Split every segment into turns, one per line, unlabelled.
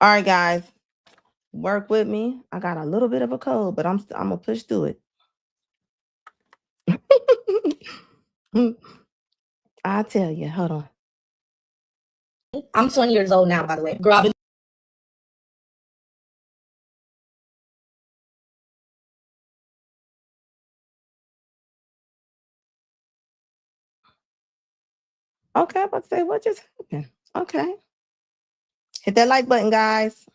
All right, guys, work with me. I got a little bit of a cold, but I'm gonna push through it. I'll tell you. Hold on.
I'm 20 years old now, by the way. Girl, I've been
Okay, I'm about to say what just happened. Okay. Hit that like button, guys.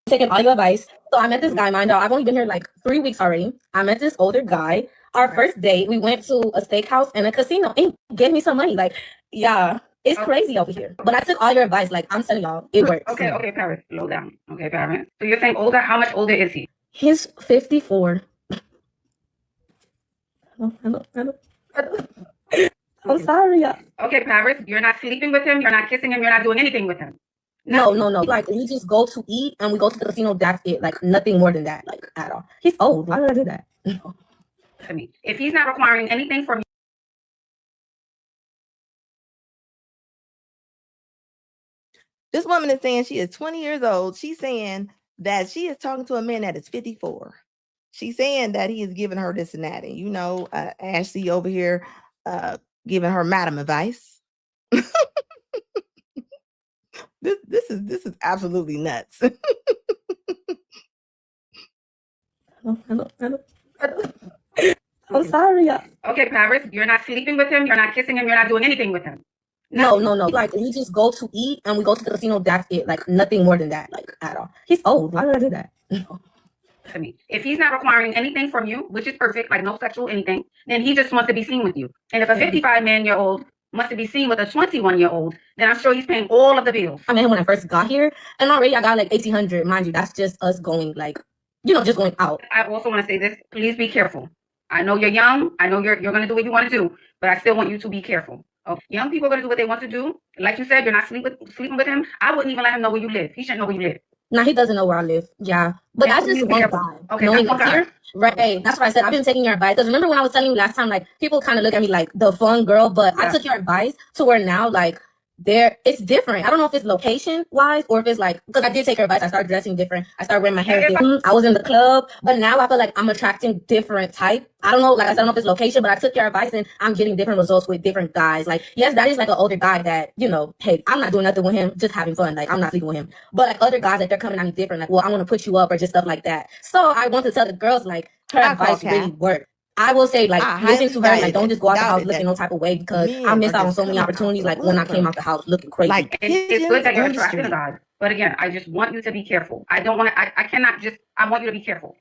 taking all your advice. So I met this guy, mind y'all. I've only been here like 3 weeks already. I met this older guy. Our first date, we went to a steakhouse and a casino and he gave me some money. Like, yeah, it's crazy over here. But I took all your advice. Like, I'm telling y'all, it works.
Okay, Paris, slow down. Okay, Paris. So you're saying older? How much older is he?
He's 54. I'm sorry.
Okay, Paris, you're not sleeping with him. You're not kissing him. You're not doing anything with him.
No. Like, we just go to eat and we go to the casino. That's it. Like, nothing more than that. Like, at all. He's old. Why did I do that?
To me, if he's not requiring anything from you.
This woman is saying she is 20 years old. She's saying that she is talking to a man that is 54. She's saying that he is giving her this and that. And you know, Ashley over here giving her madam advice. This is absolutely nuts.
I'm sorry.
Okay, Paris, you're not sleeping with him. You're not kissing him. You're not doing anything with him.
No. Like, we just go to eat and we go to the casino. That's it. Like, nothing more than that. Like, at all. He's old. Why did I do that?
To me, if he's not requiring anything from you, which is perfect, like no sexual anything, then he just wants to be seen with you. And if a 55-year-old wants to be seen with a 21-year-old, then I'm sure he's paying all of the bills.
I mean, when I first got here, and already I got like 1,800. Mind you, that's just us going like, just going out.
I also want to say this: please be careful. I know you're young. I know you're going to do what you want to do, but I still want you to be careful. Okay? Young people are going to do what they want to do. Like you said, you're not sleeping with him. I wouldn't even let him know where you live. He shouldn't know where you live.
Now he doesn't know where I live. Yeah, but that's just one guy.
Okay,
knowing
that's
it's here, right? That's what I said. I've been taking your advice. Because remember when I was telling you last time, like people kind of look at me like the fun girl, but I took your advice to where now, like it's different. I don't know if it's location wise or if it's like because I did take her advice. I started dressing different. I started wearing my hair different. I was in the club, but now I feel like I'm attracting different type. I don't know, like I said, I don't know if it's location, but I took your advice and I'm getting different results with different guys. Like, yes, that is like an older guy that, hey, I'm not doing nothing with him, just having fun. Like, I'm not sleeping with him. But like other guys, like they're coming at me different. Like, well, I want to put you up or just stuff like that. So I want to tell the girls, like, her advice really worked. I will say, like, listen to her, like, don't just go out the house looking no type of way because I missed out on so many opportunities, like, when I came out the house looking crazy.
Like,
it's good that you're attracted to God. But again, I just want you to be careful. I don't want to, I cannot just, I want you to be careful.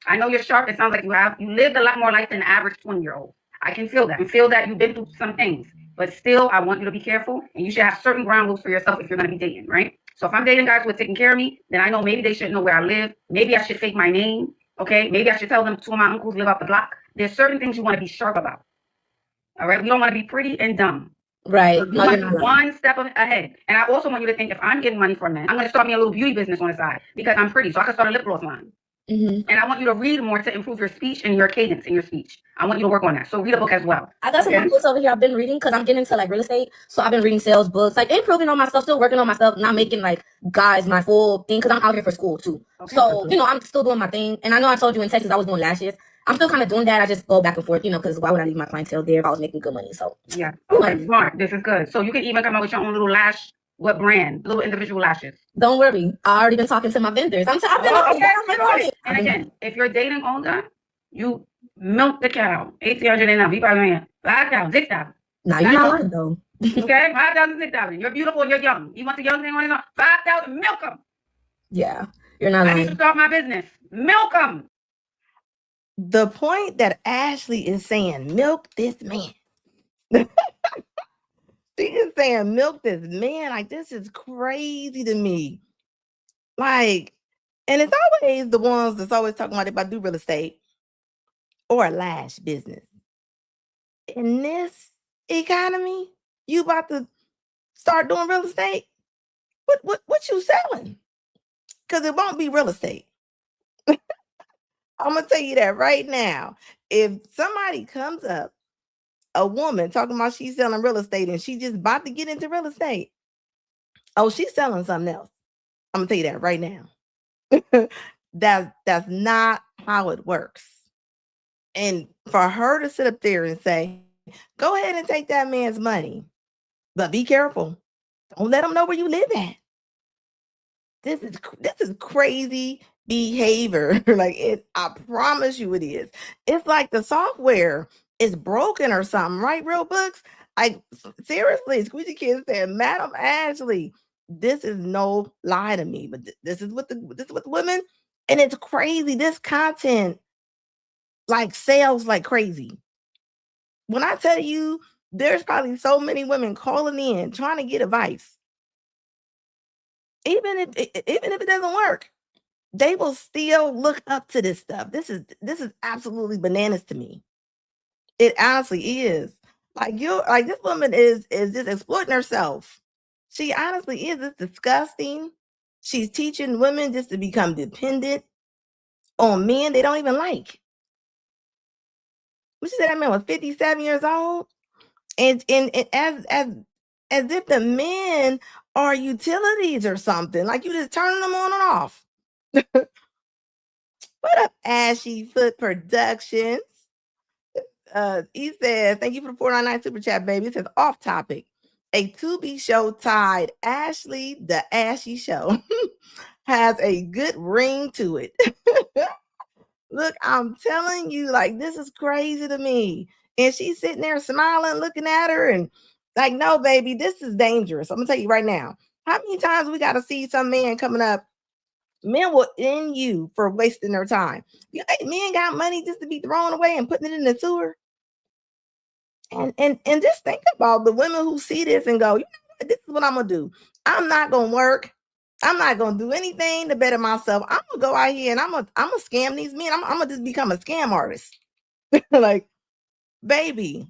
I know you're sharp. It sounds like you lived a lot more life than the average 20-year-old. I can feel that. I feel that you've been through some things. But still, I want you to be careful. And you should have certain ground rules for yourself if you're going to be dating, right? So if I'm dating guys who are taking care of me, then I know maybe they shouldn't know where I live. Maybe I should fake my name. Okay, maybe I should tell them two of my uncles live off the block. There's certain things you want to be sharp about. All right, we don't want to be pretty and dumb.
Right.
You want to be one step ahead. And I also want you to think if I'm getting money from men, I'm going to start me a little beauty business on the side because I'm pretty, so I can start a lip gloss line. And I want you to read more to improve your speech and your cadence in your speech. I want you to work on that. So read a book as well.
I got some books over here I've been reading because I'm getting into like real estate. So I've been reading sales books, like improving on myself, still working on myself, not making like guys my full thing because I'm out here for school too. Okay. So, I'm still doing my thing. And I know I told you in Texas I was doing lashes. I'm still kind of doing that. I just go back and forth, because why would I leave my clientele there if I was making good money? So
yeah, okay, smart. This is good. So you can even come up with your own little lash. What brand? Little individual lashes.
Don't worry. I already been talking to my vendors. I've been
okay. And again, if you're dating older, you milk the cow. 1,800 and up. You probably man. 5,000, 6,000.
Nah, you're not lying though.
Okay, 5,000, 6,000. You're beautiful and you're young. You want the young thing on his own? 5,000, milk them.
Yeah, you're not lying.
I need to start my business. Milk them.
The point that Ashley is saying, milk this man. She is saying milk this man. Like, this is crazy to me. Like, and it's always the ones that's always talking about if I do real estate or a lash business. In this economy, you about to start doing real estate? What you selling? Because it won't be real estate. I'm gonna tell you that right now. If somebody comes up, a woman talking about she's selling real estate and she just about to get into real estate, Oh, she's selling something else. I'm gonna tell you that right now. That's not how it works. And for her to sit up there and say, go ahead and take that man's money, but be careful. Don't let him know where you live at. This is crazy behavior. I promise you it is. It's like the software is broken or something, right? Real books. Like seriously, Squeezy Kid said, Madam Ashley, this is no lie to me, but this is what the women, and it's crazy. This content like sells like crazy. When I tell you, there's probably so many women calling in trying to get advice. Even if it doesn't work, they will still look up to this stuff. This is absolutely bananas to me. It honestly is. This woman is just exploiting herself. She honestly is. It's disgusting. She's teaching women just to become dependent on men they don't even like. What she said, that man was 57 years old, and as if the men are utilities or something. Like you just turning them on and off. What up, Ashy Foot Productions? He says, thank you for the 499 super chat, baby. It says, off topic. A Tubi show tied Ashley the Ashy Show has a good ring to it. Look, I'm telling you, like, this is crazy to me. And she's sitting there smiling, looking at her, and like, no, baby, this is dangerous. I'm gonna tell you right now. How many times we got to see some man coming up? Men will end you for wasting their time. Men got money just to be thrown away and putting it in the sewer. And just think about the women who see this and go, you know what, this is what I'm gonna do. I'm not gonna work. I'm not gonna do anything to better myself. I'm gonna go out here and I'm gonna scam these men. I'm gonna just become a scam artist. Like, baby,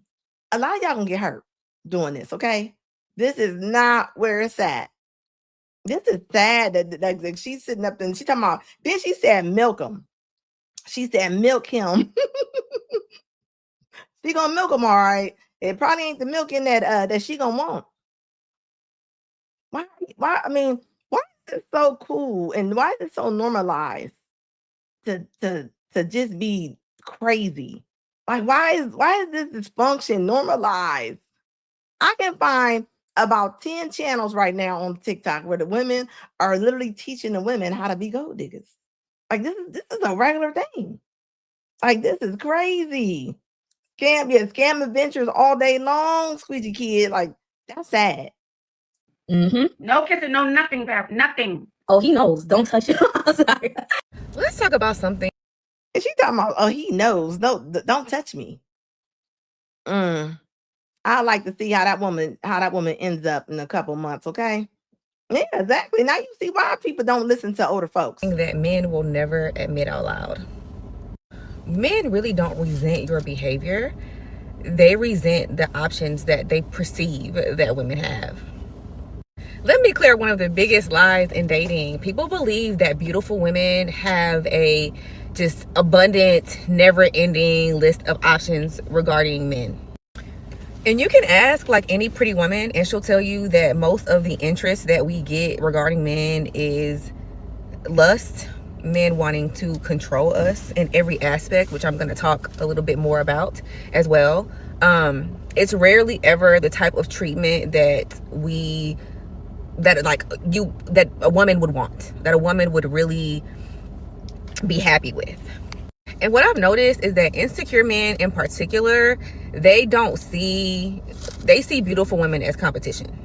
a lot of y'all gonna get hurt doing this. Okay, this is not where it's at. This is sad that she's sitting up and she's talking about. Then she said, milk him. She said, milk him. She gonna milk him, all right. It probably ain't the milk in that she gonna want. Why? I mean, why is it so cool and why is it so normalized to just be crazy? Like, why is this dysfunction normalized? I can find about 10 channels right now on TikTok where the women are literally teaching the women how to be gold diggers. Like, this is a regular thing. Like, this is crazy. Scam adventures all day long, Squeegee Kid. Like, that's sad.
No kissing, no nothing, nothing.
Oh, he knows. Don't touch it. I'm sorry.
Let's talk about something.
And she talking about, oh, he knows. No, don't touch me. I like to see how that woman ends up in a couple months. Okay. Yeah, exactly. Now you see why people don't listen to older folks.
That men will never admit out loud. Men really don't resent your behavior. They resent the options that they perceive that women have. Let me clear one of the biggest lies in dating. People believe that beautiful women have a just abundant, never-ending list of options regarding men. And you can ask like any pretty woman and she'll tell you that most of the interest that we get regarding men is lust, men wanting to control us in every aspect, which I'm going to talk a little bit more about as well. It's rarely ever the type of treatment that a woman would want, that a woman would really be happy with. And what I've noticed is that insecure men in particular, they see beautiful women as competition.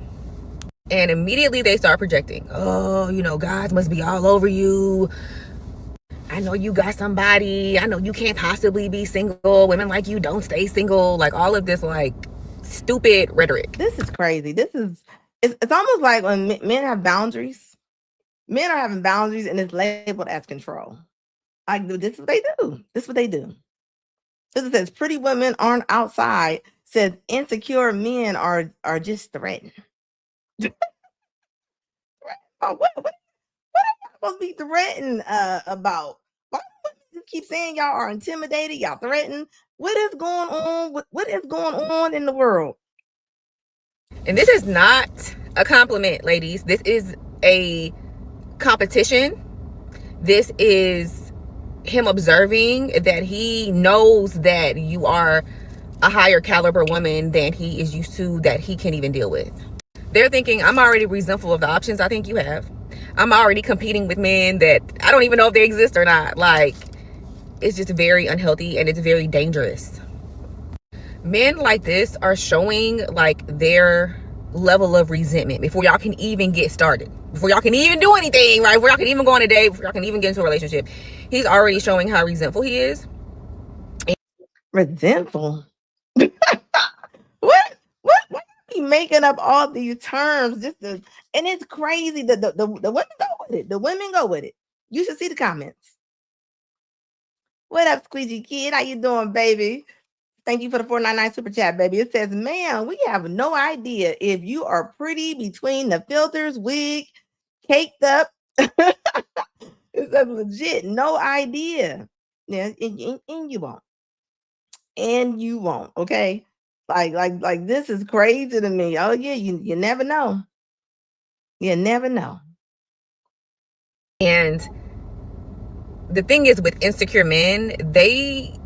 And immediately they start projecting, oh, guys must be all over you. I know you got somebody. I know you can't possibly be single. Women like you don't stay single. Like all of this like stupid rhetoric.
This is crazy. It's almost like when men have boundaries. Men are having boundaries and it's labeled as control. Like, this is what they do. This is what they do. This says pretty women aren't outside. Says insecure men are just threatened. Oh, what are y'all supposed to be threatened about? Why do you keep saying y'all are intimidated? Y'all threatened? What is going on? What is going on in the world?
And this is not a compliment, ladies. This is a competition. This is him observing that he knows that you are a higher caliber woman than he is used to, that he can't even deal with. They're thinking, I'm already resentful of the options I think you have. I'm already competing with men that I don't even know if they exist or not. Like, it's just very unhealthy and it's very dangerous. Men like this are showing like their level of resentment before y'all can even get started, before y'all can even do anything, right? Before y'all can even go on a date, before y'all can even get into a relationship. He's already showing how resentful he is.
Resentful? What? Why are you making up all these terms? And it's crazy. The women go with it. The women go with it. You should see the comments. What up, Squeegee Kid? How you doing, baby? Thank you for the $4.99 super chat, baby. It says, man, we have no idea if you are pretty between the filters, wig, caked up. It says legit, no idea. Yeah, and you won't. And you won't, okay? Like this is crazy to me. Oh yeah, you never know. You never know.
And the thing is, with insecure men, they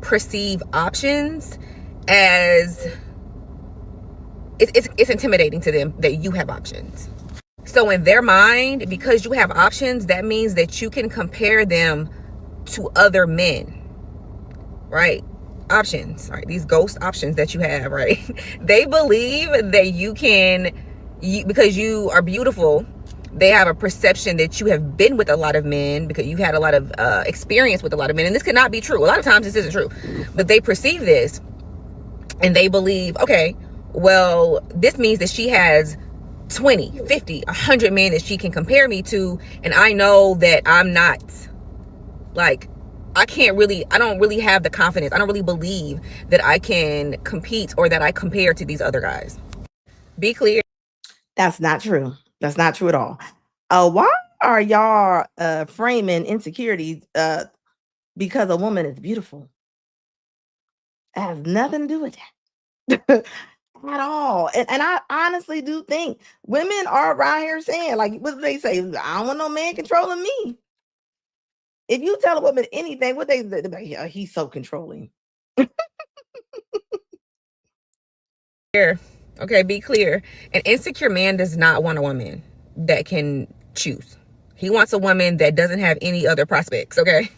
perceive options as it's intimidating to them that you have options. So in their mind, because you have options, that means that you can compare them to other men, right? Options, right? These ghost options that you have, right? They believe that you can, because you are beautiful, they have a perception that you have been with a lot of men because you've had a lot of experience with a lot of men. And this could not be true. A lot of times this isn't true. But they perceive this and they believe, okay, well, this means that she has 20, 50, 100 men that she can compare me to. And I know that I'm not, like, I don't really have the confidence. I don't really believe that I can compete or that I compare to these other guys. Be clear.
That's not true. That's not true at all. Why are y'all framing insecurities because a woman is beautiful? It has nothing to do with that. At all. And I honestly do think women are around here saying, like, what do they say? I don't want no man controlling me. If you tell a woman anything, what they're like, yeah, he's so controlling.
Okay, be clear. An insecure man does not want a woman that can choose. He wants a woman that doesn't have any other prospects, okay?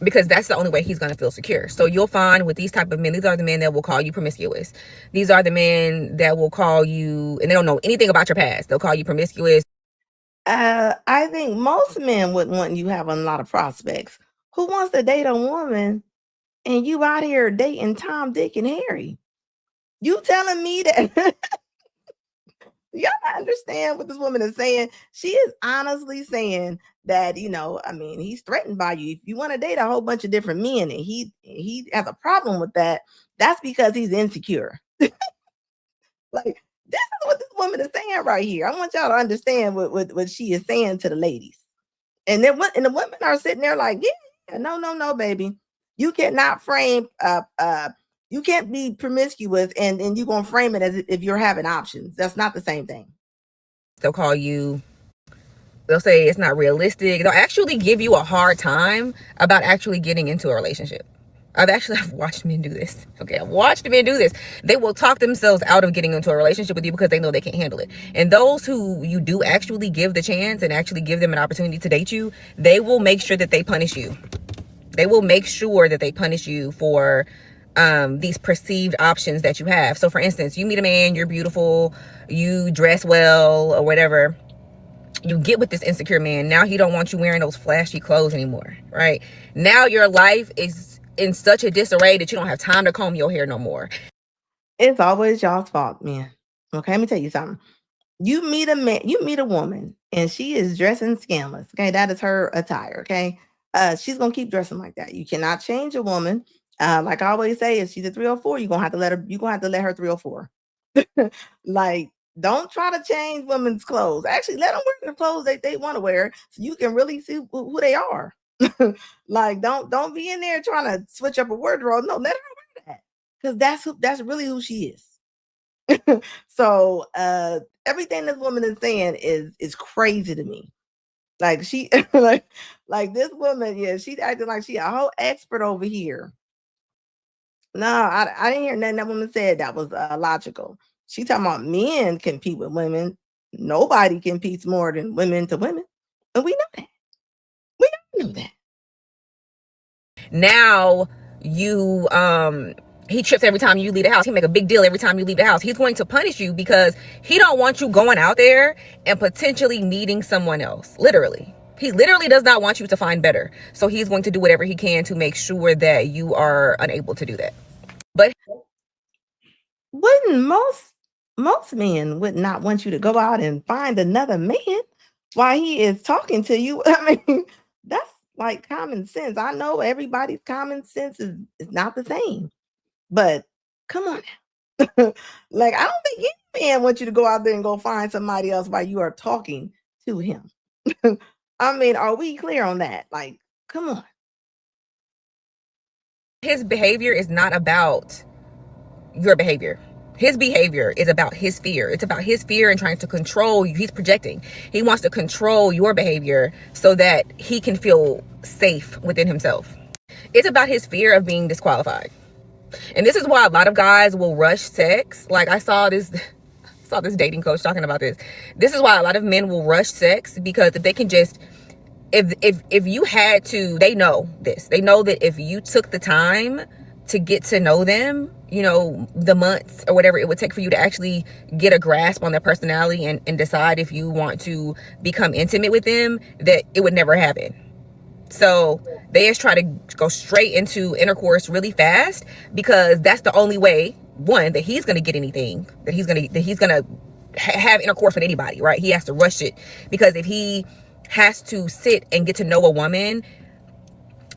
Because that's the only way he's going to feel secure. So you'll find with these type of men, these are the men that will call you promiscuous. These are the men that will call you, and they don't know anything about your past. They'll call you promiscuous.
I think most men would want you having a lot of prospects. Who wants to date a woman and you out here dating Tom, Dick, and Harry? You telling me that y'all understand what this woman is saying? She is honestly saying that, I mean, he's threatened by you. If you want to date a whole bunch of different men and he has a problem with that, that's because he's insecure. Like, this is what this woman is saying right here. I want y'all to understand what she is saying to the ladies. And then the women are sitting there like, yeah, no, baby. You cannot frame you can't be promiscuous and you're gonna frame it as if you're having options. That's not the same thing.
They'll call you, they'll say it's not realistic. They'll actually give you a hard time about actually getting into a relationship. I've watched men do this. Okay, I've watched men do this. They will talk themselves out of getting into a relationship with you because they know they can't handle it. And those who you do actually give the chance and actually give them an opportunity to date you, they will make sure that they punish you. They will make sure that they punish you for these perceived options that you have. So for instance, you meet a man, you're beautiful, you dress well or whatever. You get with this insecure man. Now he don't want you wearing those flashy clothes anymore, right? Now your life is in such a disarray that you don't have time to comb your hair no more.
It's always y'all's fault, man. Okay, let me tell you something. You meet a woman, and she is dressing scandalous. Okay, that is her attire. Okay, she's gonna keep dressing like that. You cannot change a woman. Like I always say, if she's a 304, you're gonna have to let her. You're gonna have to let her 304. Like, don't try to change women's clothes. Actually, let them wear the clothes they want to wear, so you can really see who they are. Like, don't be in there trying to switch up a wardrobe. No, let her wear that, because that's really who she is. So everything this woman is saying is crazy to me. Like she like this woman, yeah, she's acting like she a whole expert over here. No, I didn't hear nothing that woman said that was logical. She talking about men compete with women. Nobody competes more than women to women. And we know that. We all know that.
Now you he trips every time you leave the house. He make a big deal every time you leave the house. He's going to punish you because he don't want you going out there and potentially meeting someone else. Literally. He literally does not want you to find better. So he's going to do whatever he can to make sure that you are unable to do that. But
wouldn't most men would not want you to go out and find another man while he is talking to you. I mean, that's like common sense. I know everybody's common sense is not the same. But come on now. Like, I don't think any man wants you to go out there and go find somebody else while you are talking to him. I mean, are we clear on that? Like, come on.
His behavior is not about your behavior. His behavior is about his fear. It's about his fear and trying to control you. He's projecting. He wants to control your behavior so that he can feel safe within himself. It's about his fear of being disqualified. And this is why a lot of guys will rush sex. Like I saw this dating coach talking about this. This is why a lot of men will rush sex, because if they can just, if you had to, they know this. They know that if you took the time to get to know them, you know, the months or whatever it would take for you to actually get a grasp on their personality and decide if you want to become intimate with them, that it would never happen. So they just try to go straight into intercourse really fast, because that's the only way, one, that he's going to get anything, that he's going to have intercourse with anybody, right? He has to rush it, because if he has to sit and get to know a woman,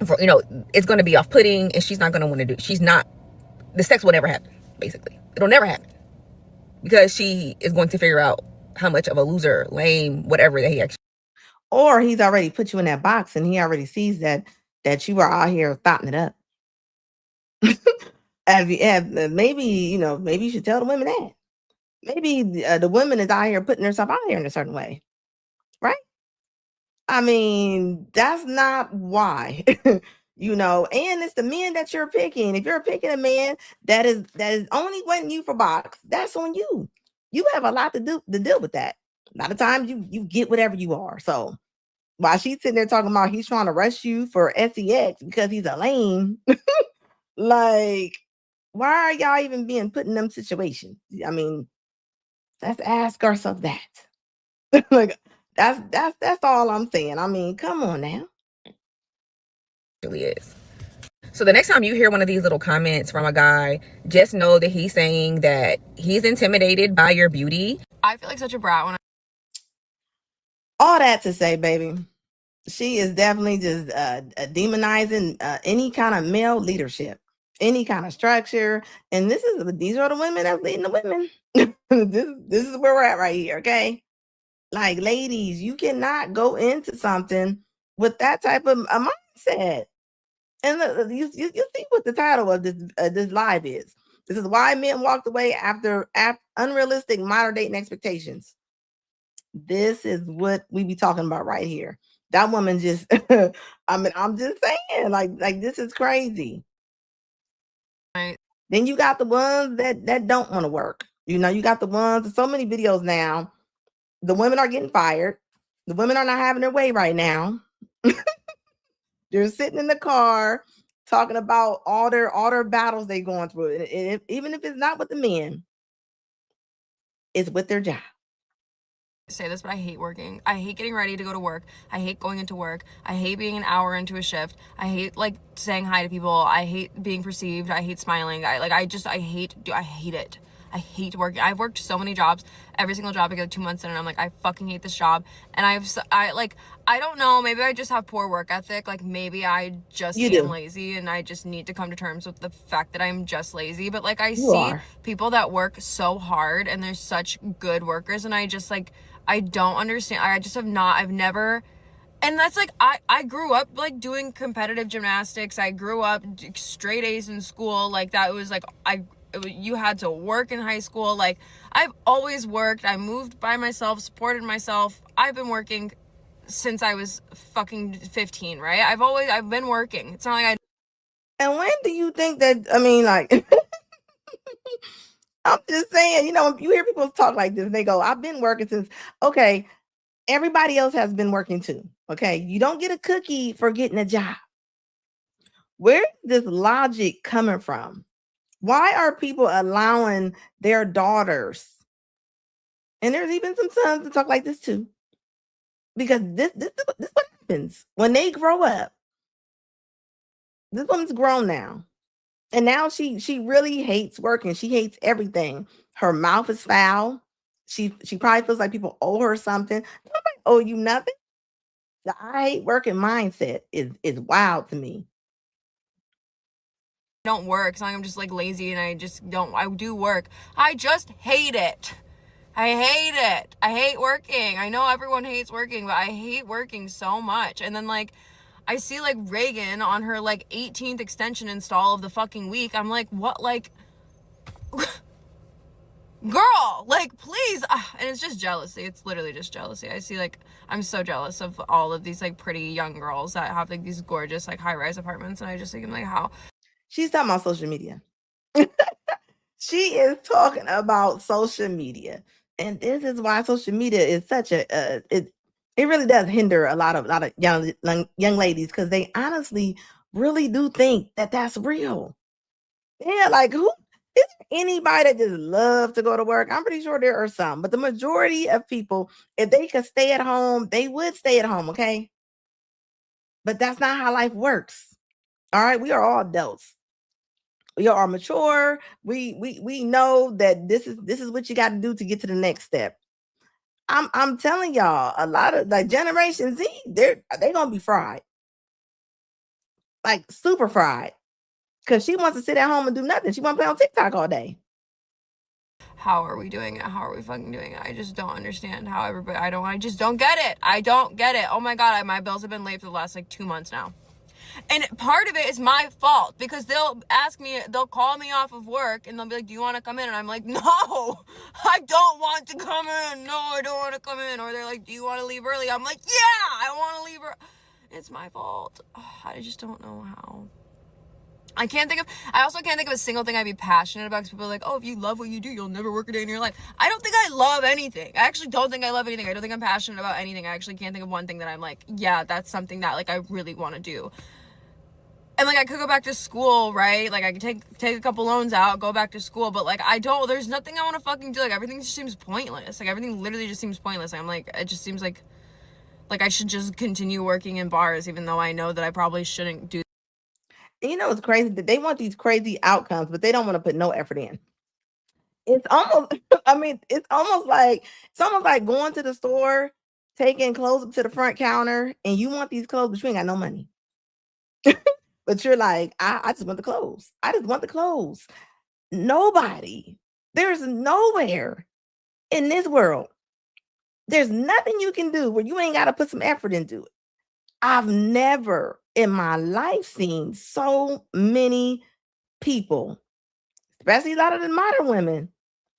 for, you know, it's going to be off-putting, and she's not going to want to do, the sex will never happen, basically. It'll never happen, because she is going to figure out how much of a loser, lame, whatever that he actually.
Or he's already put you in that box and he already sees that you are out here thotting it up. Maybe, you know, maybe you should tell the women that. Maybe the woman is out here putting herself out here in a certain way, right? I mean, that's not why. You know, and it's the men that you're picking. If you're picking a man that is only wanting you for box, that's on you. You have a lot to deal with that. A lot of times you get whatever you are. So while she's sitting there talking about he's trying to rush you for sex because he's a lame, like, why are y'all even being put in them situations? I mean, let's ask ourselves that. Like, that's all I'm saying. I mean, come on now.
It really is. So the next time you hear one of these little comments from a guy, just know that he's saying that he's intimidated by your beauty.
I feel like such a brat when
all that to say, baby, she is definitely just demonizing any kind of male leadership, any kind of structure. And these are the women that's leading the women. This is where we're at right here, okay? Like, ladies, you cannot go into something with that type of a mindset. And you see what the title of this live is. This is why men walked away after unrealistic modern dating expectations. This is what we be talking about right here. That woman just, I mean, I'm just saying, like this is crazy.
Right.
Then you got the ones that don't want to work. You know, you got the ones, there's so many videos now. The women are getting fired. The women are not having their way right now. They're sitting in the car talking about all their battles they going through. And even if it's not with the men, it's with their job.
say this, but I hate working. I hate getting ready to go to work. I hate going into work. I hate being an hour into a shift. I hate like saying hi to people. I hate being perceived. I hate smiling. I hate it. I hate working. I've worked so many jobs. Every single job I get 2 months in, and I'm like, I fucking hate this job. And I don't know, maybe I just have poor work ethic. Like, maybe I just am lazy, and I just need to come to terms with the fact that I'm just lazy. But like, I see people that work so hard, and they're such good workers, and I just like, I don't understand. I've never, and that's like, I grew up like doing competitive gymnastics. I grew up straight A's in school. Like, that was like, you had to work in high school. Like, I've always worked. I moved by myself, supported myself. I've been working since I was fucking 15, right? I've been working. It's not like I.
And when do you think that, I mean, like, I'm just saying, you know, you hear people talk like this and they go, I've been working since, okay, everybody else has been working too. Okay. You don't get a cookie for getting a job. Where's this logic coming from? Why are people allowing their daughters, and there's even some sons to talk like this too, because this is what happens when they grow up. This woman's grown now, and now she really hates working. She hates everything. Her mouth is foul. She probably feels like people owe her something. Nobody owe you nothing. The I hate working mindset is wild to me.
Don't work. It's not like I'm just like lazy and I do work. I just hate it. I hate it. I hate working. I know everyone hates working, but I hate working so much. And then like I see like Reagan on her like 18th extension install of the fucking week. I'm like, what? Like, girl, like, please. And it's just jealousy. It's literally just jealousy. I see like, I'm so jealous of all of these like pretty young girls that have like these gorgeous like high-rise apartments. And I just think I'm like, how?
She's talking about social media. She is talking about social media. And this is why social media is such a it really does hinder a lot of young ladies, because they honestly really do think that that's real. Yeah, like who is there anybody that just loves to go to work? I'm pretty sure there are some, but the majority of people, if they could stay at home, they would stay at home, okay? But that's not how life works. All right, we are all adults. We are mature. We know that this is what you got to do to get to the next step. I'm telling y'all, a lot of like Generation Z, they're gonna be fried, like super fried, because she wants to sit at home and do nothing. She want to play on TikTok all day.
How are we doing it? How are we fucking doing it? I just don't understand how everybody. I just don't get it. I don't get it. Oh my god, my bills have been late for the last like 2 months now. And part of it is my fault, because they'll call me off of work and they'll be like, do you want to come in? And I'm like, no, I don't want to come in. No, I don't want to come in. Or they're like, do you want to leave early? I'm like, yeah, I want to leave early. It's my fault. I just don't know how. I also can't think of a single thing I'd be passionate about, because people are like, oh, if you love what you do, you'll never work a day in your life. I don't think I love anything. I actually don't think I love anything. I don't think I'm passionate about anything. I actually can't think of one thing that I'm like, yeah, that's something that like I really want to do. And like I could go back to school, right? Like I could take a couple loans out, go back to school, but like there's nothing I want to fucking do. Like everything just seems pointless. Like everything literally just seems pointless. I'm like, it just seems like I should just continue working in bars, even though I know that I probably shouldn't do.
And you know, it's crazy that they want these crazy outcomes, but they don't want to put no effort in. It's almost, I mean, it's almost like going to the store, taking clothes up to the front counter, and you want these clothes, but you ain't got no money. But you're like, I just want the clothes. I just want the clothes. Nobody, there's nowhere in this world, there's nothing you can do where you ain't got to put some effort into it. I've never in my life seen so many people, especially a lot of the modern women,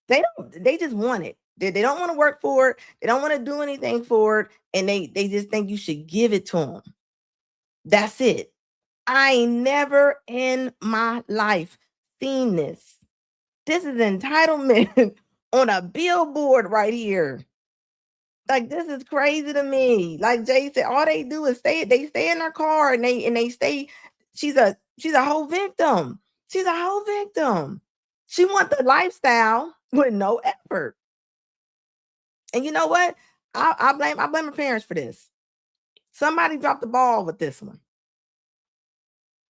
they just want it. They don't want to work for it. They don't want to do anything for it. And they just think you should give it to them. That's it. I ain't never in my life seen this. This is entitlement on a billboard right here. Like, this is crazy to me. Like Jay said, all they do is stay in their car and they stay. She's a whole victim. She's a whole victim. She wants the lifestyle with no effort. And you know what? I blame her parents for this. Somebody dropped the ball with this one.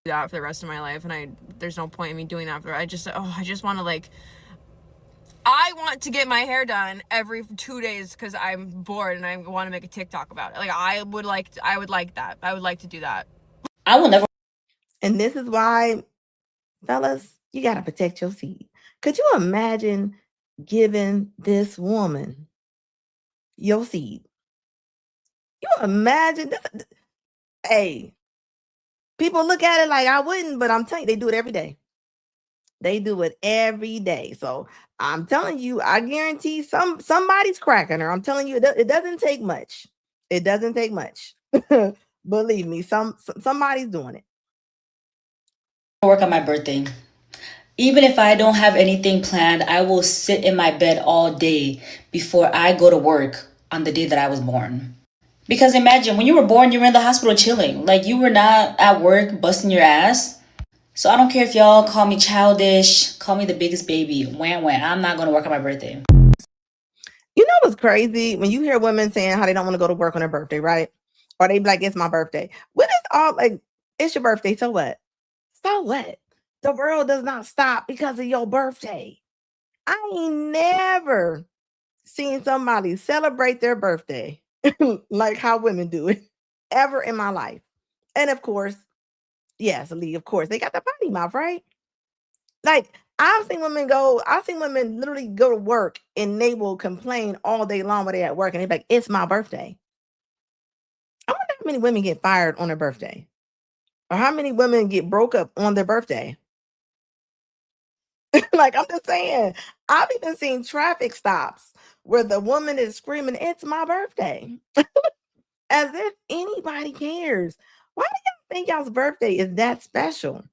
That for the rest of my life, and there's no point in me doing that. I just want to like, I want to get my hair done every 2 days because I'm bored and I want to make a TikTok about it. Like I would like that. I would like to do that.
I will never.
And this is why, fellas, you got to protect your seed. Could you imagine giving this woman your seed? You imagine this? Hey, people look at it like I wouldn't, but I'm telling you, they do it every day. They do it every day. So I'm telling you, I guarantee somebody's cracking her. I'm telling you, it doesn't take much. It doesn't take much. Believe me, somebody's doing it.
Work on my birthday. Even if I don't have anything planned, I will sit in my bed all day before I go to work on the day that I was born. Because imagine when you were born, you were in the hospital chilling. Like you were not at work busting your ass. So I don't care if y'all call me childish, call me the biggest baby. Wham. I'm not going to work on my birthday.
You know what's crazy? When you hear women saying how they don't want to go to work on their birthday, right? Or they be like, it's my birthday. What is all like, it's your birthday, so what? So what? The world does not stop because of your birthday. I ain't never seen somebody celebrate their birthday like how women do it ever in my life. And of course, yes, Lee, of course, they got the potty mouth, right? Like I've seen women literally go to work and they will complain all day long when they're at work and they're like, it's my birthday. I wonder how many women get fired on their birthday or how many women get broke up on their birthday. Like I'm just saying, I've even seen traffic stops where the woman is screaming, it's my birthday. As if anybody cares. Why do y'all think y'all's birthday is that special?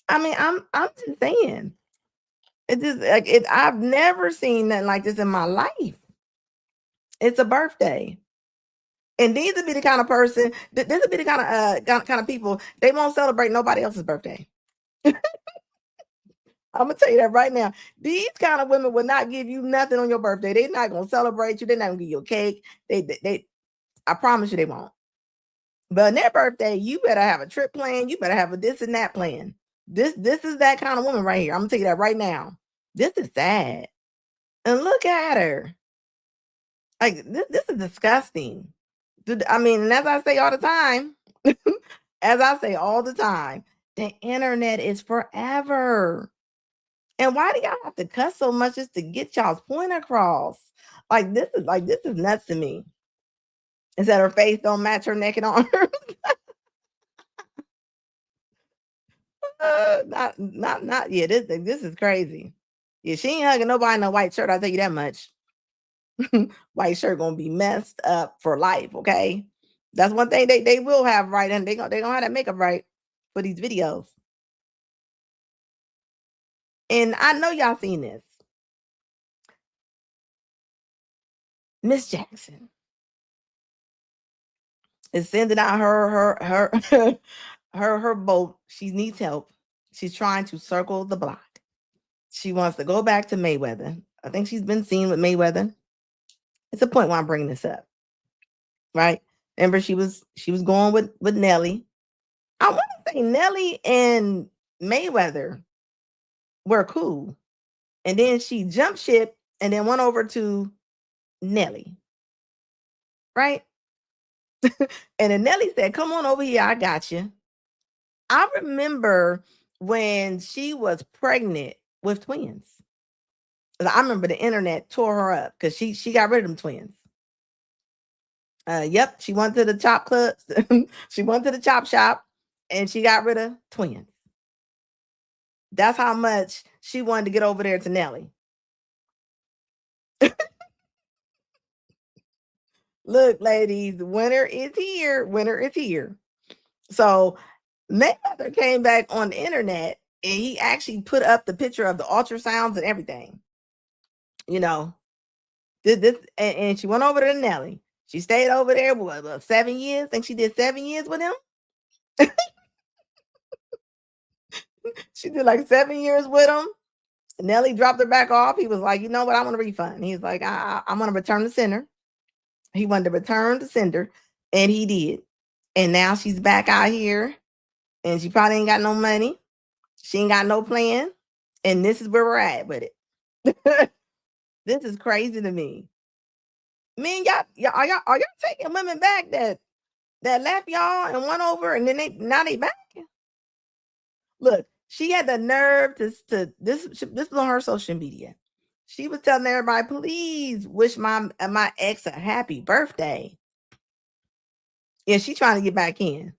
I mean, I'm just saying. It just like it. I've never seen nothing like this in my life. It's a birthday, and these would be the kind of person. This would be the kind of people. They won't celebrate nobody else's birthday. I'm gonna tell you that right now. These kind of women will not give you nothing on your birthday. They're not gonna celebrate you. They're not gonna give you a cake. They. I promise you, they won't. But on their birthday, you better have a trip plan. You better have a this and that plan. This is that kind of woman right here. I'm gonna tell you that right now. This is sad. And look at her. Like this is disgusting. I mean, and as I say all the time, the internet is forever. And why do y'all have to cuss so much just to get y'all's point across? This is nuts to me. Is that her face don't match her naked arms? Not yeah. This is crazy. Yeah, she ain't hugging nobody in a white shirt. I'll tell you that much. White shirt gonna be messed up for life. Okay, that's one thing they will have right, and they gonna have that makeup right for these videos. And I know y'all seen this. Miss Jackson is sending out her boat. She needs help. She's trying to circle the block. She wants to go back to Mayweather. I think she's been seen with Mayweather. It's a point why I'm bringing this up, right? Remember, she was going with Nelly. I want to say Nelly and Mayweather were cool, and then she jumped ship and then went over to Nelly, right? And then Nelly said, "Come on over here, I got you." I remember when she was pregnant with twins. I remember the internet tore her up because she got rid of them twins. Yep, she went to the chop club. She went to the chop shop and she got rid of twins. That's how much she wanted to get over there to Nelly. Look, ladies, winter is here. Winter is here. So Mayweather came back on the internet and he actually put up the picture of the ultrasounds and everything. You know, this and she went over to Nelly. She stayed over there what 7 years? I think she did 7 years with him. She did like 7 years with him. Nelly dropped her back off. He was like, you know what? I want a refund. He's like, I'm going to return the sender. He wanted to return the sender, and he did. And now she's back out here, and she probably ain't got no money. She ain't got no plan. And this is where we're at with it. This is crazy to me. Man, y'all are y'all taking women back that left y'all and went over, and then now they back? Look, she had the nerve to this was on her social media. She was telling everybody, please wish my ex a happy birthday. Yeah, she's trying to get back in.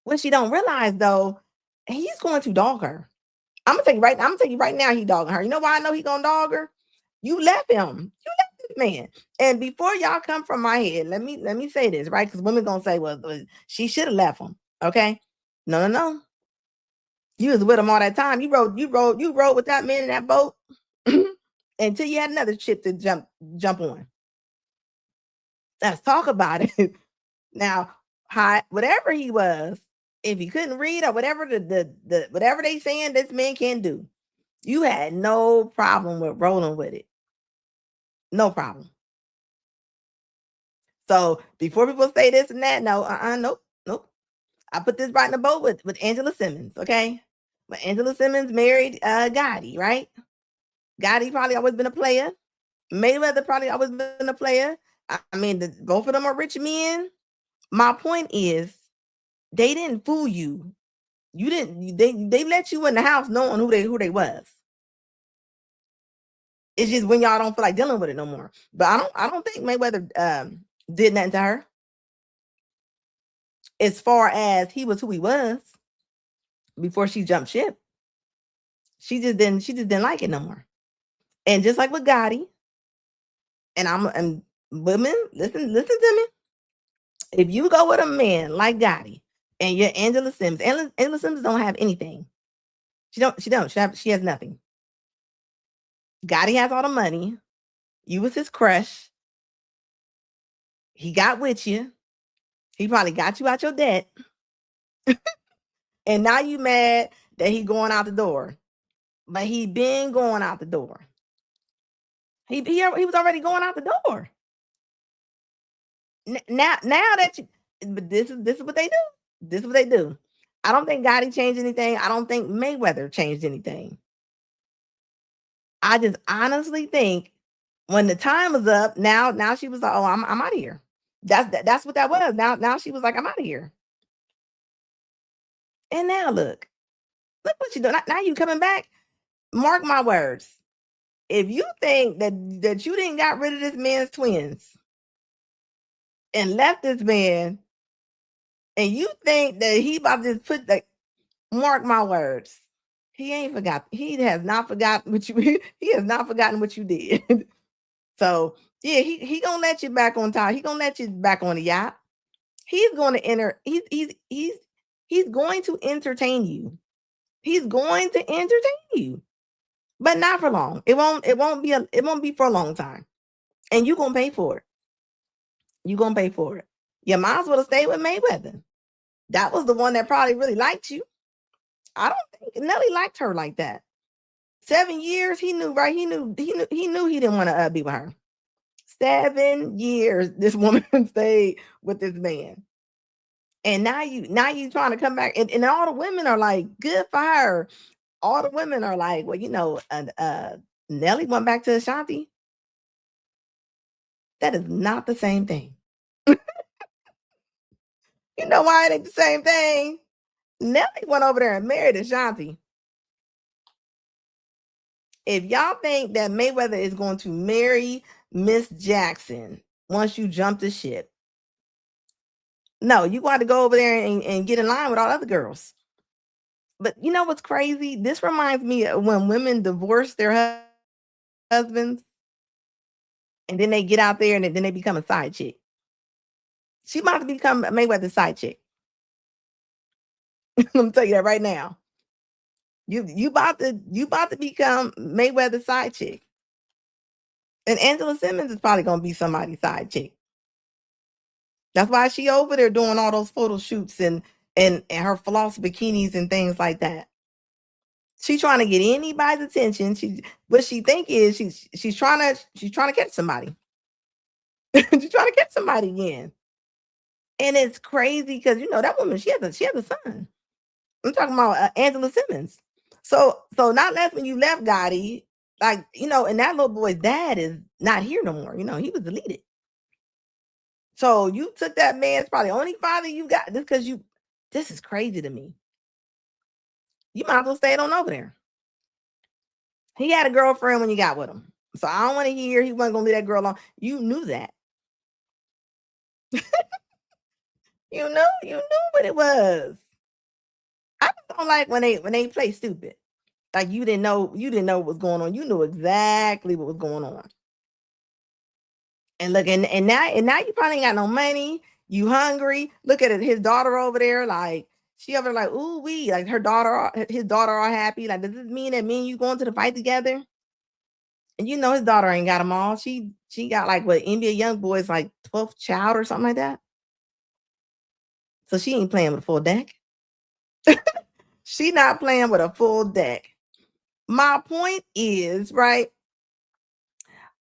What she don't realize though, he's going to dog her. I'm gonna tell you right now, he dogging her. You know why I know he gonna dog her? You left him. You left this man. And before y'all come from my head, let me say this, right? Because women gonna say, well, she should have left him. Okay. No. You was with him all that time. You rode with that man in that boat until you had another ship to jump on. Let's talk about it. Now, whatever he was, if he couldn't read or whatever whatever they saying this man can do, you had no problem with rolling with it. No problem. So before people say this and that, no, nope. I put this right in the boat with Angela Simmons, okay? But Angela Simmons married Gotti, right? Gotti probably always been a player. Mayweather probably always been a player. I mean, both of them are rich men. My point is, they didn't fool you. You didn't. They let you in the house knowing who they was. It's just when y'all don't feel like dealing with it no more. But I don't think Mayweather did nothing to her. As far as he was who he was before she jumped ship, she just didn't like it no more. And just like with Gotti, and women, listen to me. If you go with a man like Gotti and you're Angela Simmons, Angela Simmons don't have anything. She has nothing. Gotti has all the money. You was his crush. He got with you. He probably got you out your debt. And now you mad that he going out the door. But he been going out the door. He was already going out the door. Now that you, but this is what they do. This is what they do. I don't think Gotti changed anything. I don't think Mayweather changed anything. I just honestly think when the time was up, now she was like, oh, I'm out of here. That's what that was. Now she was like, I'm out of here. And now look what you doing. Now you coming back. Mark my words. If you think that you didn't got rid of this man's twins and left this man, and you think that he about to put mark my words, he ain't forgot. He has not forgotten what you. He has not forgotten what you did. So yeah, he gonna let you back on top. He gonna let you back on the yacht. He's going to enter. He's going to entertain you. He's going to entertain you, but not for long. It won't be for a long time, and you're gonna pay for it. You're gonna pay for it. You might as well stay with Mayweather. That was the one that probably really liked you. I don't think Nelly liked her like that. 7 years, he knew, right? He knew he didn't want to be with her. 7 years, this woman stayed with this man. And now you trying to come back, and all the women are like, good for her. All the women are like, well, Nelly went back to Ashanti. That is not the same thing. You know why it ain't the same thing? Nelly went over there and married Ashanti. If y'all think that Mayweather is going to marry Miss Jackson once you jump the ship, no, you got to go over there and get in line with all other girls. But you know what's crazy? This reminds me of when women divorce their husbands and then they get out there and then they become a side chick. She about to become Mayweather's side chick. Let me tell you that right now. You about to become Mayweather's side chick. And Angela Simmons is probably gonna be somebody's side chick. That's why she over there doing all those photo shoots and her floss bikinis and things like that. She's trying to get anybody's attention. What she think is she's trying to catch somebody. She's trying to catch somebody again. And it's crazy because that woman, she has a son. I'm talking about Angela Simmons. So not less when you left Gotti, and that little boy's dad is not here no more. He was deleted. So you took that man's probably only father you got just because this is crazy to me. You might as well stay on over there. He had a girlfriend when you got with him. So I don't want to hear he wasn't gonna leave that girl alone. You knew that. You knew what it was. I just don't like when they play stupid. Like you didn't know what was going on. You knew exactly what was going on. And look, and now you probably ain't got no money. You hungry. Look at it, his daughter over there, like she over there like, ooh, like his daughter are happy. Like, does this mean that me and you going to the fight together? And you know his daughter ain't got them all. She got like what NBA young boys like 12th child or something like that. So she ain't playing with a full deck. She not playing with a full deck. My point is, right?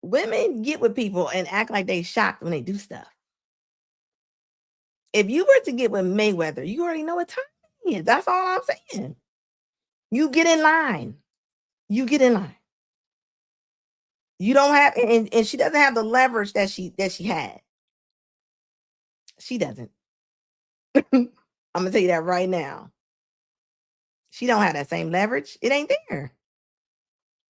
Women get with people and act like they shocked when they do stuff. If you were to get with Mayweather, you already know what time it is. That's all I'm saying. You get in line. You get in line. You don't have, and she doesn't have the leverage that she had. She doesn't. I'm gonna tell you that right now. She don't have that same leverage. It ain't there.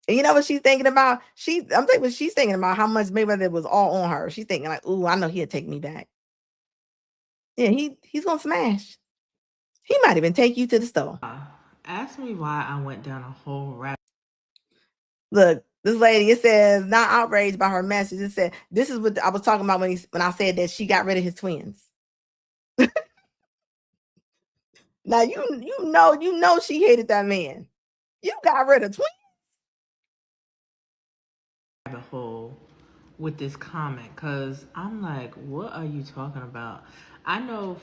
And you know what she's thinking about? I'm thinking what she's thinking about, how much Mayweather was all on her. She's thinking like, ooh, I know he'll take me back. Yeah, he's gonna smash. He might even take you to the store.
Ask me why I went down a whole rabbit.
Look, this lady, it says, not outraged by her message. It said, this is what I was talking about when I said that she got rid of his twins. Now you know she hated that man. You got rid of twins.
Rabbit hole with this comment, because I'm like, what are you talking about? I know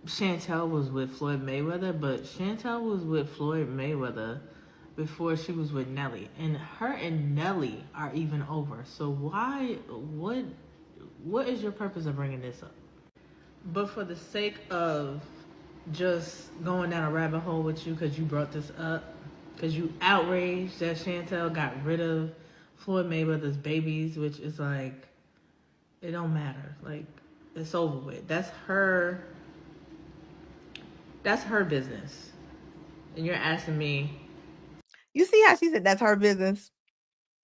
Chantel was with Floyd Mayweather, but Chantel was with Floyd Mayweather before she was with Nelly, and her and Nelly are even over. So what is your purpose of bringing this up? But for the sake of just going down a rabbit hole with you, because you brought this up, because you outraged that Chantel got rid of Floyd Mayweather's babies, which is like, it don't matter. Like, it's over with. That's her business. And you're asking me.
You see how she said that's her business?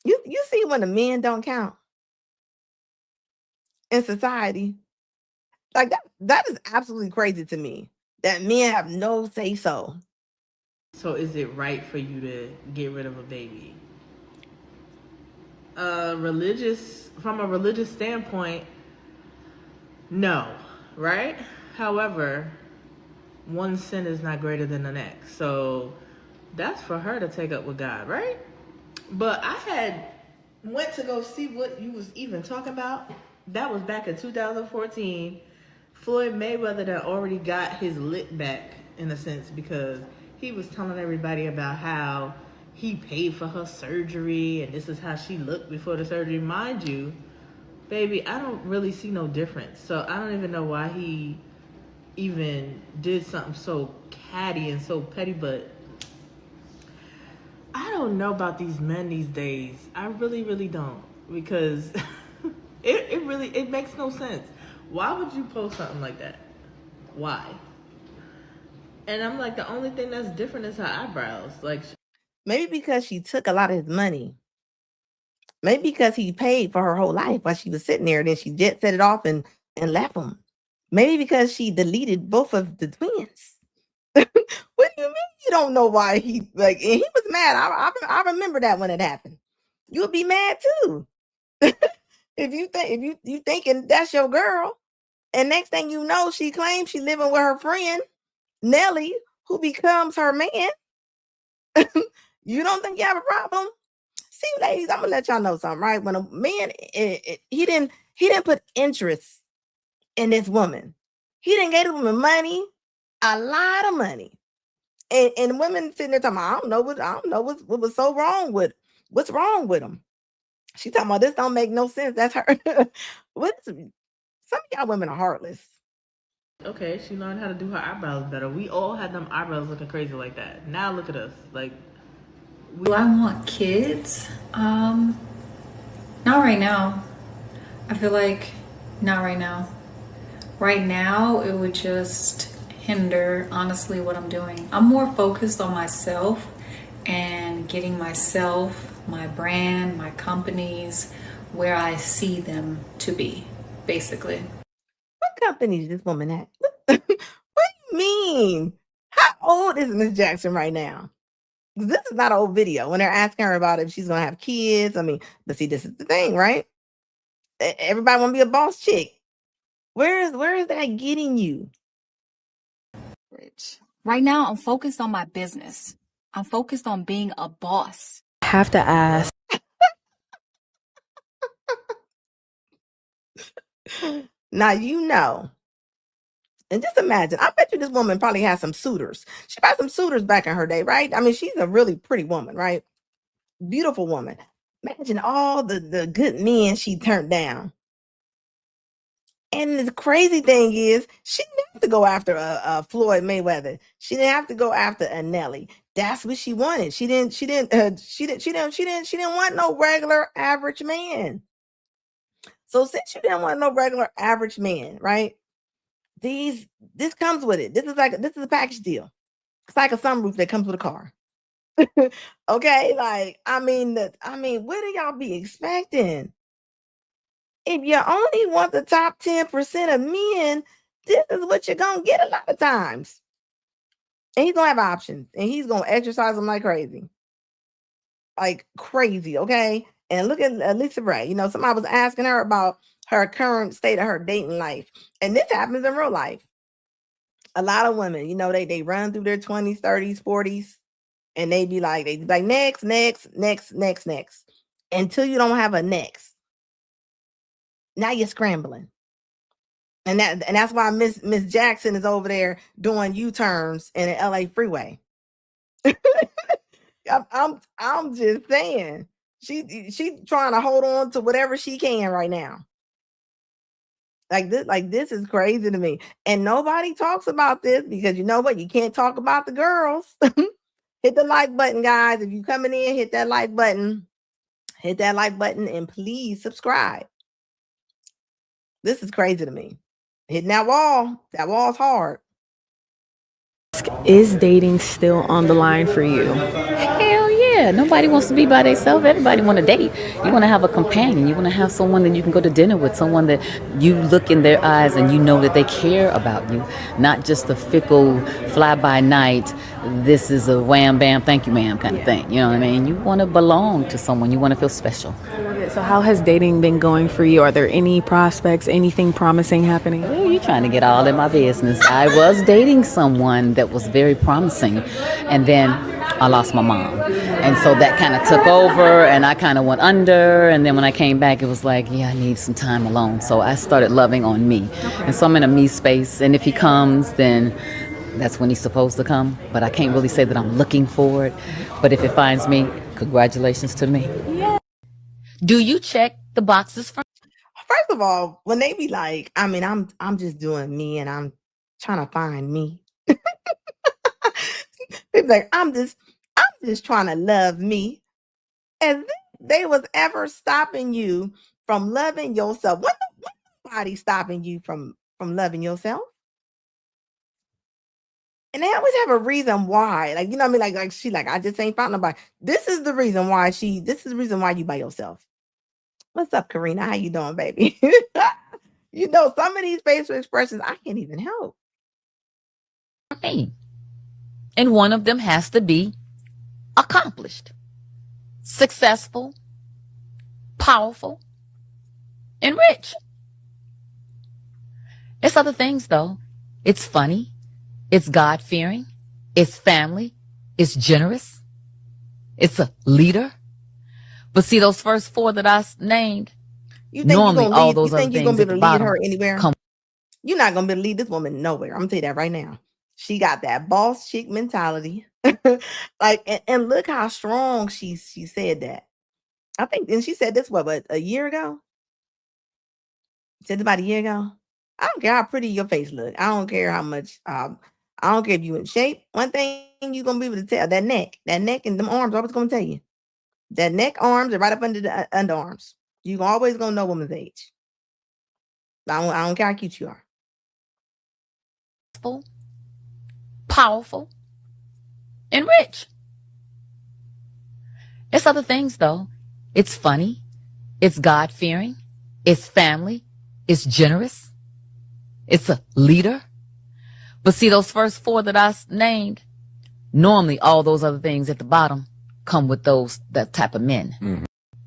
You see when the men don't count in society? Like that is absolutely crazy to me. That men have no say so.
So is it right for you to get rid of a baby? From a religious standpoint, no, right? However, one sin is not greater than the next. So that's for her to take up with God, right? But I went to go see what you was even talking about. That was back in 2014. Floyd Mayweather that already got his lick back, in a sense, because he was telling everybody about how he paid for her surgery and this is how she looked before the surgery. Mind you, baby, I don't really see no difference. So I don't even know why he even did something so catty and so petty. But I don't know about these men these days. I really, really don't. Because it makes no sense. Why would you post something like that? Why? And I'm like, the only thing that's different is her eyebrows. Like,
maybe because she took a lot of his money. Maybe because he paid for her whole life while she was sitting there, and then she jet set it off and left him. Maybe because she deleted both of the twins. What do you mean you don't know why he like? And he was mad. I remember that when it happened. You'll be mad too. if you thinking that's your girl, and next thing you know, she claims she living with her friend Nelly, who becomes her man. You don't think you have a problem? See, ladies, I'm gonna let y'all know something, right? When a man, he didn't put interest in this woman. He didn't get the woman money, a lot of money, and women sitting there talking, I don't know what was so wrong with what's wrong with him. She talking about this don't make no sense. That's her. Some of y'all women are heartless.
okay, she learned how to do her eyebrows better. We all had them eyebrows looking crazy like that. Now look at us. Like,
do I want kids? Not right now. I feel like not right now. Right now, it would just hinder, honestly, what I'm doing. I'm more focused on myself and getting myself, my brand, my companies, where I see them to be, basically.
What company is this woman at? What do you mean? How old is Miss Jackson right now? This is not an old video when they're asking her about if she's gonna have kids. I mean, but see, this is the thing, right? Everybody want to be a boss chick. Where is that getting you?
Right now, I'm focused on my business. I'm focused on being a boss.
I have to ask.
Now you know. And just imagine, I bet you this woman probably has some suitors. She had some suitors back in her day, right? I mean, she's a really pretty woman, right? Beautiful woman. Imagine all the good men she turned down. And the crazy thing is, she didn't have to go after Floyd Mayweather. She didn't have to go after a Nelly. That's what she wanted. She didn't want no regular average man. So since you didn't want no regular average man, right? This comes with it. This is a package deal. It's like a sunroof that comes with a car. Okay, like I mean, what do y'all be expecting? If you only want the top 10% of men, this is what you're gonna get a lot of times. And he's gonna have options, and he's gonna exercise them like crazy, okay? And look at Lisa Ray. You know, somebody was asking her about her current state of her dating life, and this happens in real life. A lot of women, you know, they run through their 20s, 30s, 40s, and they be like next, until you don't have a next. Now you're scrambling. And that's why Miss Jackson is over there doing U-turns in the LA freeway. I'm just saying. She trying to hold on to whatever she can right now. Like this is crazy to me. And nobody talks about this because you know what? You can't talk about the girls. Hit the like button, guys. If you coming in, hit that like button. Hit that like button and please subscribe. This is crazy to me. Hitting that wall. That wall's hard.
Is dating still on the line for you?
Hell yeah. Nobody wants to be by themselves. Everybody want to date. You want to have a companion. You want to have someone that you can go to dinner with, someone that you look in their eyes and you know that they care about you. Not just a fickle, fly-by-night, this is a wham, bam, thank you, ma'am kind of thing. You know what I mean? You want to belong to someone. You want to feel special.
So how has dating been going for you? Are there any prospects, anything promising happening?
Well, you're trying to get all in my business. I was dating someone that was very promising, and then I lost my mom. And so that kind of took over, and I kind of went under, and then when I came back, it was like, yeah, I need some time alone. So I started loving on me. And so I'm in a me space, and if he comes, then that's when he's supposed to come. But I can't really say that I'm looking for it. But if it finds me, congratulations to me. Yeah. Do you check the boxes for?
First of all, when they be like, I mean, I'm just doing me and I'm trying to find me. People like, I'm just trying to love me. As if they was ever stopping you from loving yourself. What nobody stopping you from loving yourself? And they always have a reason why. Like, you know what I mean? Like she like, I just ain't found nobody. This is the reason why you by yourself. What's up, Karina? How you doing, baby? You know, some of these facial expressions I can't even help.
And one of them has to be accomplished, successful, powerful, and rich. It's other things, though. It's funny. It's God-fearing. It's family. It's generous. It's a leader. But see, those first four that I named,
you think
normally all those other
things you're
things
gonna
at
be
the
able to lead
bottom
her anywhere?
come.
You're not gonna be able to lead this woman nowhere. I'm gonna tell you that right now. She got that boss chick mentality. Like, and look how strong she said that. I think, and she said this what a year ago? Said about a year ago. I don't care how pretty your face look. I don't care how much. I don't care if you in shape. One thing you're gonna be able to tell, that neck and them arms. I was gonna tell you that neck, arms, are right up under the underarms. You always gonna know a woman's age. I don't care how cute you are.
Powerful, and rich. It's other things, though. It's funny. It's God-fearing. It's family. It's generous. It's a leader. But see, those first four that I named, Normally, all those other things at the bottom come with that type of men. Mm-hmm.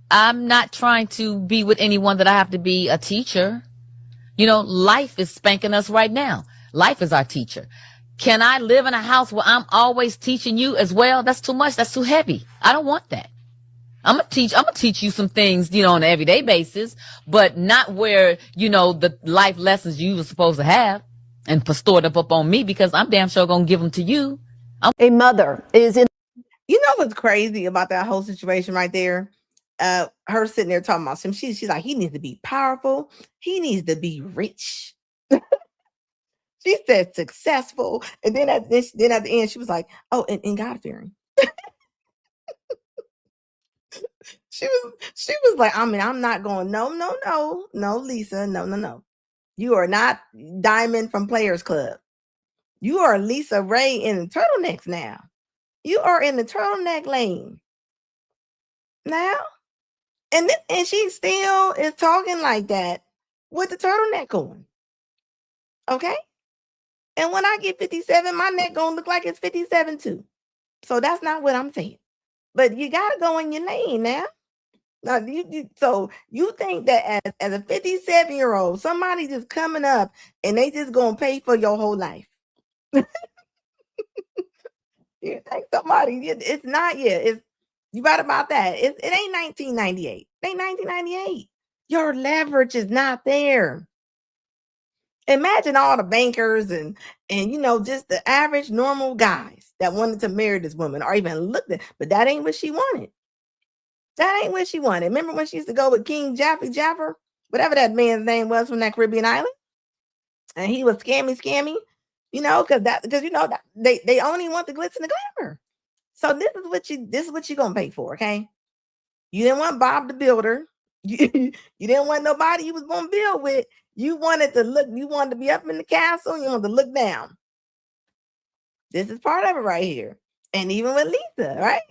I'm not trying to be with anyone that I have to be a teacher. You know, life is spanking us right now. Life is our teacher. Can I live in a house where I'm always teaching you as well? That's too much. That's too heavy. I don't want that. I'm gonna teach you some things, you know, on an everyday basis, but not where, you know, the life lessons you were supposed to have and stored up on me, because I'm damn sure gonna give them to you.
A mother is in. You know what's crazy about that whole situation right there? Her sitting there talking about him. She's like, he needs to be powerful. He needs to be rich. She said successful, and then at the end, she was like, "Oh, and God fearing." She was like, I mean, I'm not going. No, Lisa, no. You are not Diamond from Players Club. You are Lisa Ray in the turtlenecks now. You are in the turtleneck lane now, and she still is talking like that with the turtleneck on. Okay. And when I get 57, my neck gonna look like it's 57 too. So that's not what I'm saying. But you gotta go in your lane now. Now so you think that as a 57-year-old, somebody just coming up and they just gonna pay for your whole life. You think somebody? It's not yet. It's you right about that. It ain't 1998. It ain't 1998. Your leverage is not there. Imagine all the bankers and you know, just the average normal guys that wanted to marry this woman or even looked at, but that ain't what she wanted. That ain't what she wanted. Remember when she used to go with King Jaffer, whatever that man's name was from that Caribbean island, and he was scammy, you know, because you know that they only want the glitz and the glamour. So this is what you gonna pay for, okay? You didn't want Bob the Builder. You didn't want nobody you was gonna build with. You wanted to be up in the castle, you wanted to look down. This is part of it right here. And even with Lisa, right?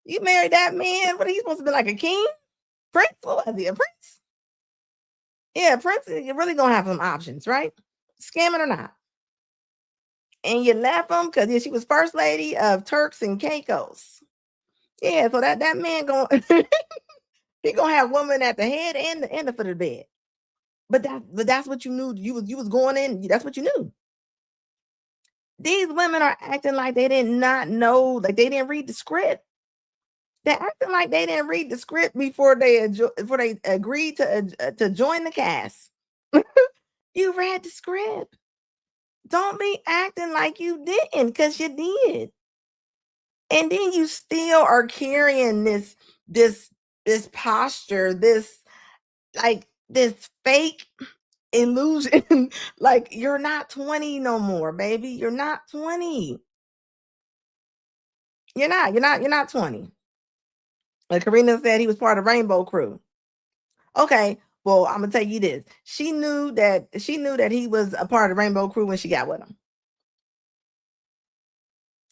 You married that man. What are you supposed to be, like a king? Prince? What was he, a prince? Yeah, prince, you're really gonna have some options, right? Scamming or not. And you left him because she was first lady of Turks and Caicos. Yeah, so that man gonna he gonna have women at the head and the foot of the bed. But that's what you knew. You was going in. That's what you knew. These women are acting like they did not know, like they didn't read the script. They're acting like they didn't read the script before they agreed to join the cast. You read the script. Don't be acting like you didn't, because you did. And then you still are carrying this posture, this fake illusion. Like you're not 20 no more, baby. You're not 20. You're not 20. Like Karina said, he was part of Rainbow Crew. Okay, well, I'm gonna tell you this. She knew that he was a part of Rainbow Crew when she got with him.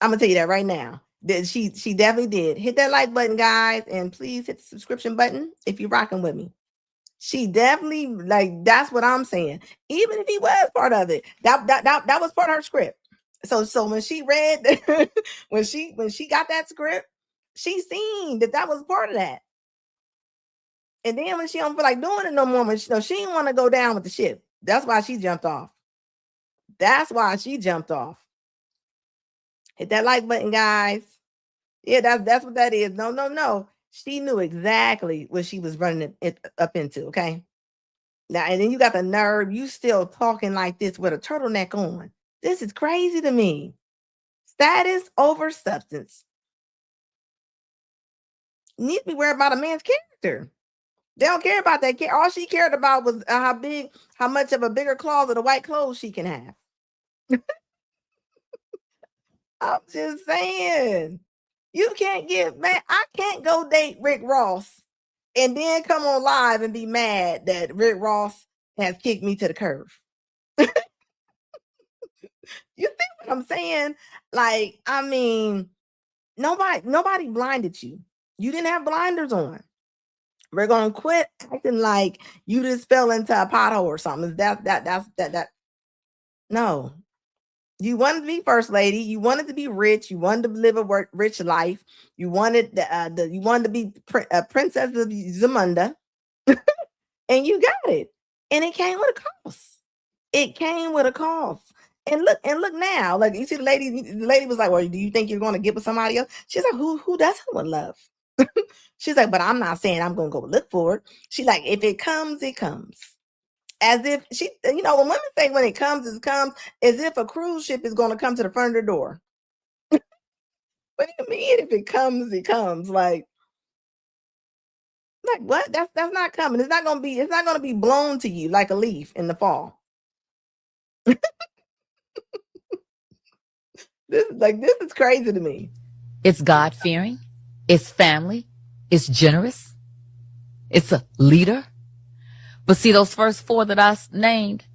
I'm gonna tell you that right now. That she definitely did. Hit that like button, guys, and please hit the subscription button if you're rocking with me. She definitely, like, that's what I'm saying. Even if he was part of it, that was part of her script. So when she read when she got that script, she seen that was part of that. And then when she don't feel like doing it no more, when she didn't want to go down with the ship. That's why she jumped off. Hit that like button, guys. Yeah, that's what that is. No. She knew exactly what she was running it up into, okay? Now, and then you got the nerve, you still talking like this with a turtleneck on. This is crazy to me. Status over substance. You need to be worried about a man's character. They don't care about that. All she cared about was how much of a bigger closet of white clothes she can have. I'm just saying. You can't I can't go date Rick Ross and then come on live and be mad that Rick Ross has kicked me to the curb. You see what I'm saying? Like, I mean, nobody blinded you. You didn't have blinders on. We're gonna quit acting like you just fell into a pothole or something. That. No. You wanted to be first lady. You wanted to be rich. You wanted to live a rich life. You wanted you wanted to be princess of Zamunda, and you got it. And it came with a cost. It came with a cost. And look now. Like you see, the lady was like, "Well, do you think you're going to get with somebody else?" She's like, "Who doesn't want love?" She's like, "But I'm not saying I'm going to go look for it." She's like, "If it comes, it comes." As if she, when women say when it comes, it comes, as if a cruise ship is going to come to the front of the door. What do you mean if it comes, it comes? Like what? That's not coming. It's not going to be blown to you like a leaf in the fall. This is crazy to me.
It's God-fearing. It's family. It's generous. It's a leader. But see, those first four that I named,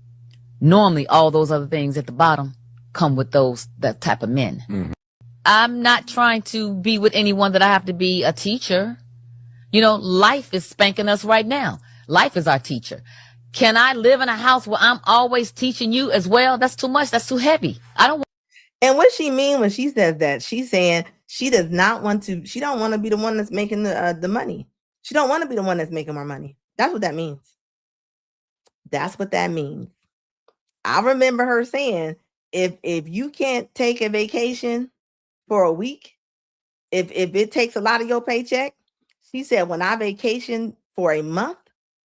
normally all those other things at the bottom come with that type of men. Mm-hmm. I'm not trying to be with anyone that I have to be a teacher. Life is spanking us right now. Life is our teacher. Can I live in a house where I'm always teaching you as well? That's too much. That's too heavy. I don't want.
And what she mean when she says that, she's saying she does not want to, she don't want to be the one that's making the money. She don't want to be the one that's making more money. That's what that means. That's what that means. I remember her saying, if you can't take a vacation for a week, if it takes a lot of your paycheck, she said, when I vacation for a month,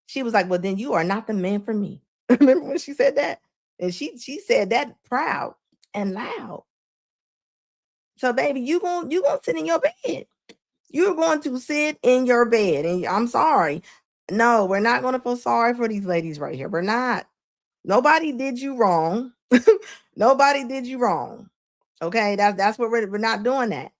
she was like, well, then you are not the man for me. Remember when she said that? And she said that proud and loud. So baby, you gonna sit in your bed. You're going to sit in your bed. And I'm sorry. No, we're not going to feel sorry for these ladies right here. We're not. Nobody did you wrong. Nobody did you wrong. Okay, that's what we're not doing that.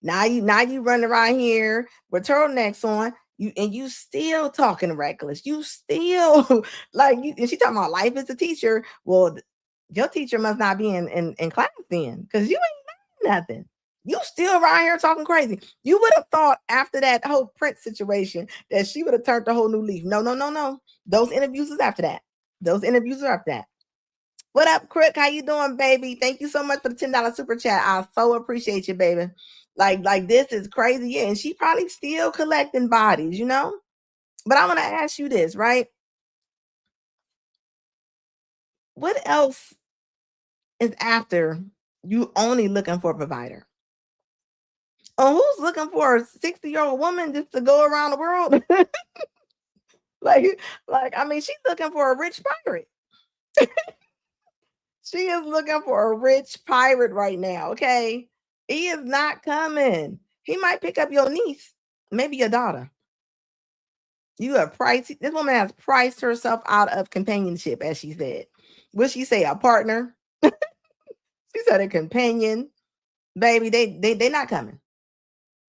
Now you running around here with turtlenecks on, you still talking reckless. You still and she talking about life as a teacher. Well, your teacher must not be in class then, because you ain't learning nothing. You still around here talking crazy. You would have thought after that whole Prince situation that she would have turned a whole new leaf. No. Those interviews is after that. Those interviews are after that. What up, Crook? How you doing, baby? Thank you so much for the $10 super chat. I so appreciate you, baby. Like this is crazy. Yeah, and she probably still collecting bodies, But I want to ask you this, right? What else is after you only looking for a provider? Oh, who's looking for a 60-year-old woman just to go around the world? I mean, she's looking for a rich pirate. She is looking for a rich pirate right now, okay? He is not coming. He might pick up your niece, maybe your daughter. This woman has priced herself out of companionship, as she said. Will she say a partner? She said a companion. Baby, they not coming.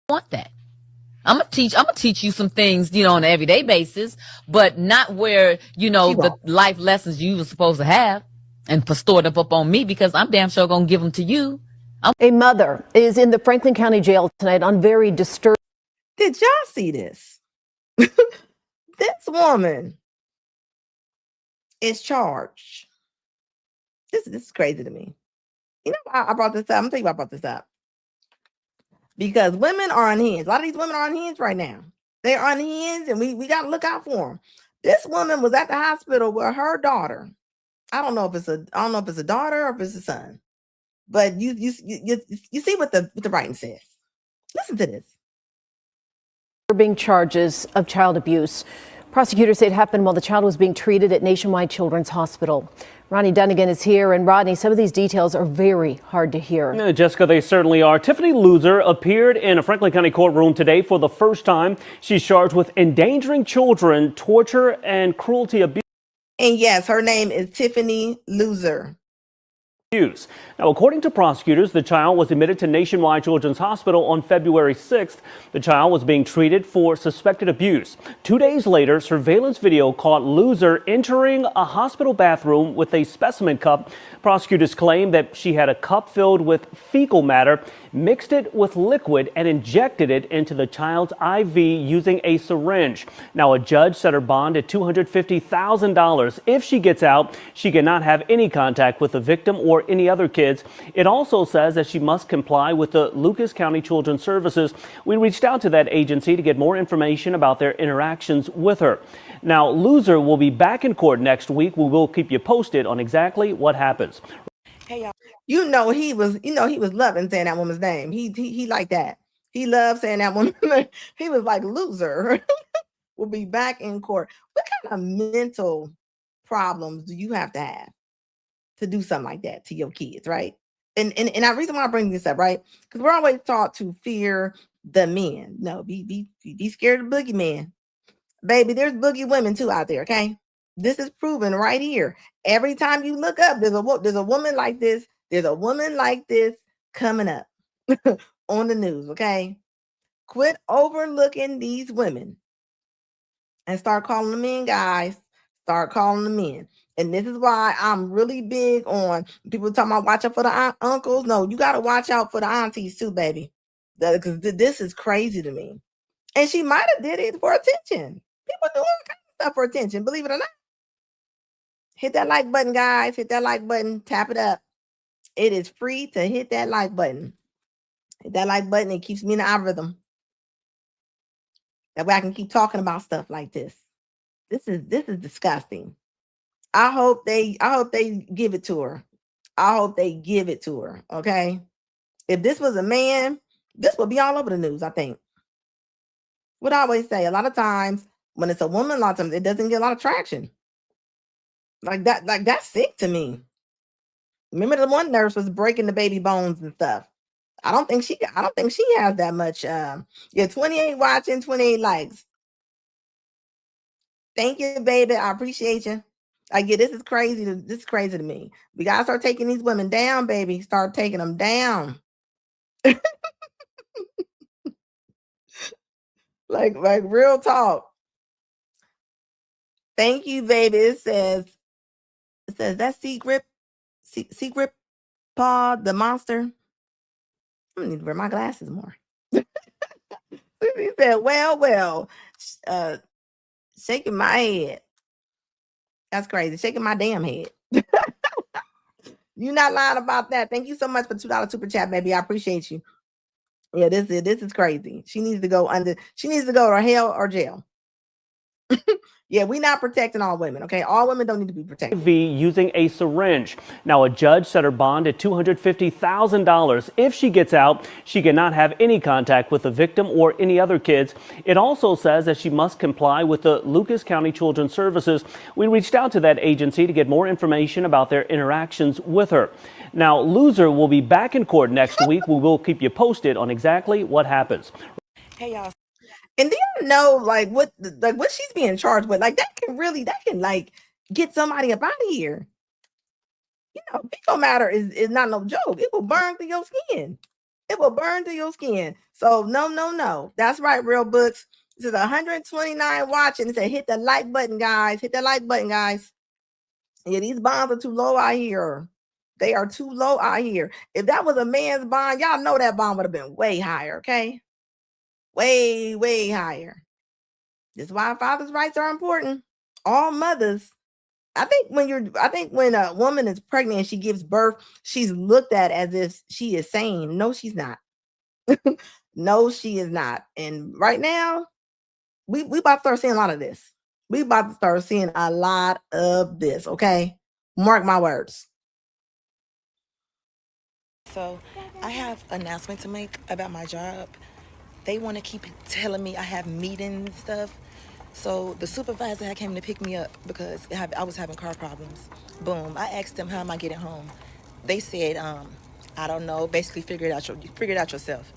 Want that. I'm gonna teach you some things, on an everyday basis, but not where, the life lessons you were supposed to have and stored up on me, because I'm damn sure gonna give them to you.
A mother is in the Franklin County jail tonight on very disturbing.
Did y'all see this? This woman is charged. This is crazy to me. I brought this up. I'm gonna tell you why I brought this up. Because women are unhinged. A lot of these women are unhinged right now. They're unhinged, and we got to look out for them. This woman was at the hospital with her daughter. I don't know if it's a daughter or if it's a son, but you see what the writing says. Listen to this.
Disturbing charges of child abuse. Prosecutors say it happened while the child was being treated at Nationwide Children's Hospital. Ronnie Dunnigan is here, and Rodney, some of these details are very hard to hear.
Jessica, they certainly are. Tiffany Loser appeared in a Franklin County courtroom today for the first time. She's charged with endangering children, torture, and cruelty abuse.
And yes, her name is Tiffany Loser.
Now, according to prosecutors, the child was admitted to Nationwide Children's Hospital on February 6th. The child was being treated for suspected abuse. 2 days later, surveillance video caught Loser entering a hospital bathroom with a specimen cup. Prosecutors claim that she had a cup filled with fecal matter, mixed it with liquid, and injected it into the child's IV using a syringe. Now, a judge set her bond at $250,000. If she gets out, she cannot have any contact with the victim or or any other kids. It also says that she must comply with the Lucas County Children's Services. We reached out to that agency to get more information about their interactions with her. Now, Loser will be back in court next week. We will keep you posted on exactly what happens.
Hey, y'all. He was loving saying that woman's name. He liked that. He loved saying that woman. He was like, Loser will be back in court. What kind of mental problems do you have to do something like that to your kids, right? And the reason why I bring this up, right? Because we're always taught to fear the men. No, be scared of the boogeyman. Baby, there's boogie women too out there, okay? This is proven right here. Every time you look up, there's a woman like this. There's a woman like this coming up on the news, okay? Quit overlooking these women and start calling them in, guys. Start calling them in. And this is why I'm really big on people talking about watch out for the uncles. No, you got to watch out for the aunties too, baby. Because this is crazy to me. And she might have did it for attention. People do all kinds of stuff for attention, believe it or not. Hit that like button, guys. Hit that like button. Tap it up. It is free to hit that like button. Hit that like button. It keeps me in the algorithm. That way I can keep talking about stuff like this. This is disgusting. I hope they give it to her. I hope they give it to her. Okay. If this was a man, this would be all over the news, I think. What I always say, a lot of times when it's a woman, a lot of times it doesn't get a lot of traction. Like that's sick to me. Remember the one nurse was breaking the baby bones and stuff. I don't think she has that much. 28 watching, 28 likes. Thank you, baby. I appreciate you. This is crazy. This is crazy to me. We gotta start taking these women down, baby. Start taking them down. like real talk. Thank you, baby. It says that secret paw, the monster. I need to wear my glasses more. He said, well, shaking my head. That's crazy. Shaking my damn head. You're not lying about that. Thank you so much for $2 super chat, baby. I appreciate you. Yeah, this is crazy. She needs to go to hell or jail. Yeah, we're not protecting all women, okay? All women don't need to be protected.
Using a syringe. Now, a judge set her bond at $250,000. If she gets out, she cannot have any contact with the victim or any other kids. It also says that she must comply with the Lucas County Children's Services. We reached out to that agency to get more information about their interactions with her. Now, Loser will be back in court next week. We will keep you posted on exactly what happens.
Hey, y'all. And do you know what she's being charged with? That can get somebody up out of here. Fecal matter is not no joke. It will burn through your skin. It will burn through your skin. So no. That's right, Real Books. This is 129 watching. It said hit the like button, guys. Hit the like button, guys. Yeah, these bonds are too low out here. They are too low out here. If that was a man's bond, y'all know that bond would have been way higher, okay? Way, way higher. This is why fathers' rights are important. All mothers. I think when a woman is pregnant and she gives birth, she's looked at as if she is sane. No, she's not. No, she is not. And right now, we about to start seeing a lot of this. We about to start seeing a lot of this, okay? Mark my words.
So I have an announcement to make about my job. They want to keep telling me I have meetings and stuff. So the supervisor had came to pick me up because I was having car problems. Boom. I asked them, how am I getting home? They said, I don't know. Basically, figure it out yourself.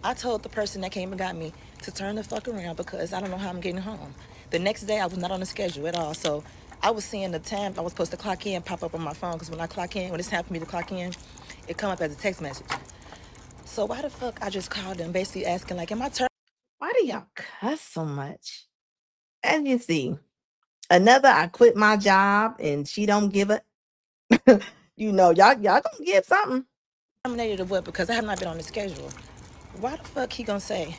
I told the person that came and got me to turn the fuck around because I don't know how I'm getting home. The next day, I was not on the schedule at all. So I was seeing the time I was supposed to clock in pop up on my phone because when it's time for me to clock in, it come up as a text message. So why the fuck I just called them basically asking, am I turning?
Why do y'all cuss so much? As you see, another I quit my job and she don't give it. Y'all gonna give something.
Terminated or what? Because I have not been on the schedule. Why the fuck he gonna say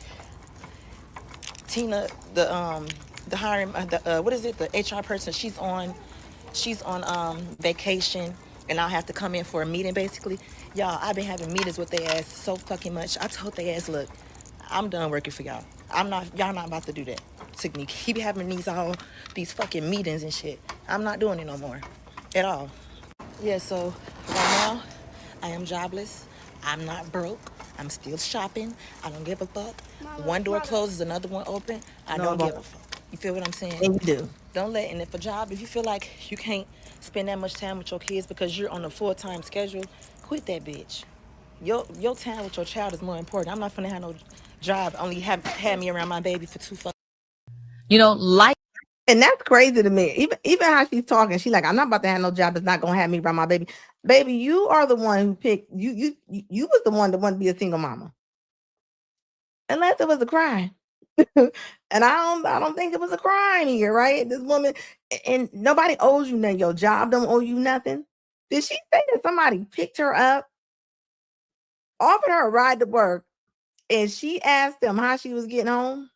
Tina, the hiring, what is it? The HR person, she's on vacation and I'll have to come in for a meeting basically. Y'all, I've been having meetings with their ass so fucking much. I told their ass, look, I'm done working for y'all. Y'all not about to do that to me. Keep having these fucking meetings and shit. I'm not doing it no more at all. Yeah, so right now, I am jobless. I'm not broke. I'm still shopping. I don't give a fuck. One door closes, another one open. I don't give a fuck. You feel what I'm saying?
And you do.
Don't let, and if a job, if you feel like you can't spend that much time with your kids because you're on a full-time schedule, quit that bitch. Your time with your child is more important. I'm not finna have no job only have me around my baby for 2 fucking.
You know, life.
And that's crazy to me. Even how she's talking, she's like, I'm not about to have no job that's not gonna have me around my baby. Baby, you are the one who picked you was the one that wanted to be a single mama. Unless it was a crime. And I don't think it was a crime here, right? This woman, and nobody owes you nothing. Your job don't owe you nothing. Did she say that somebody picked her up, offered her a ride to work, and she asked them how she was getting home?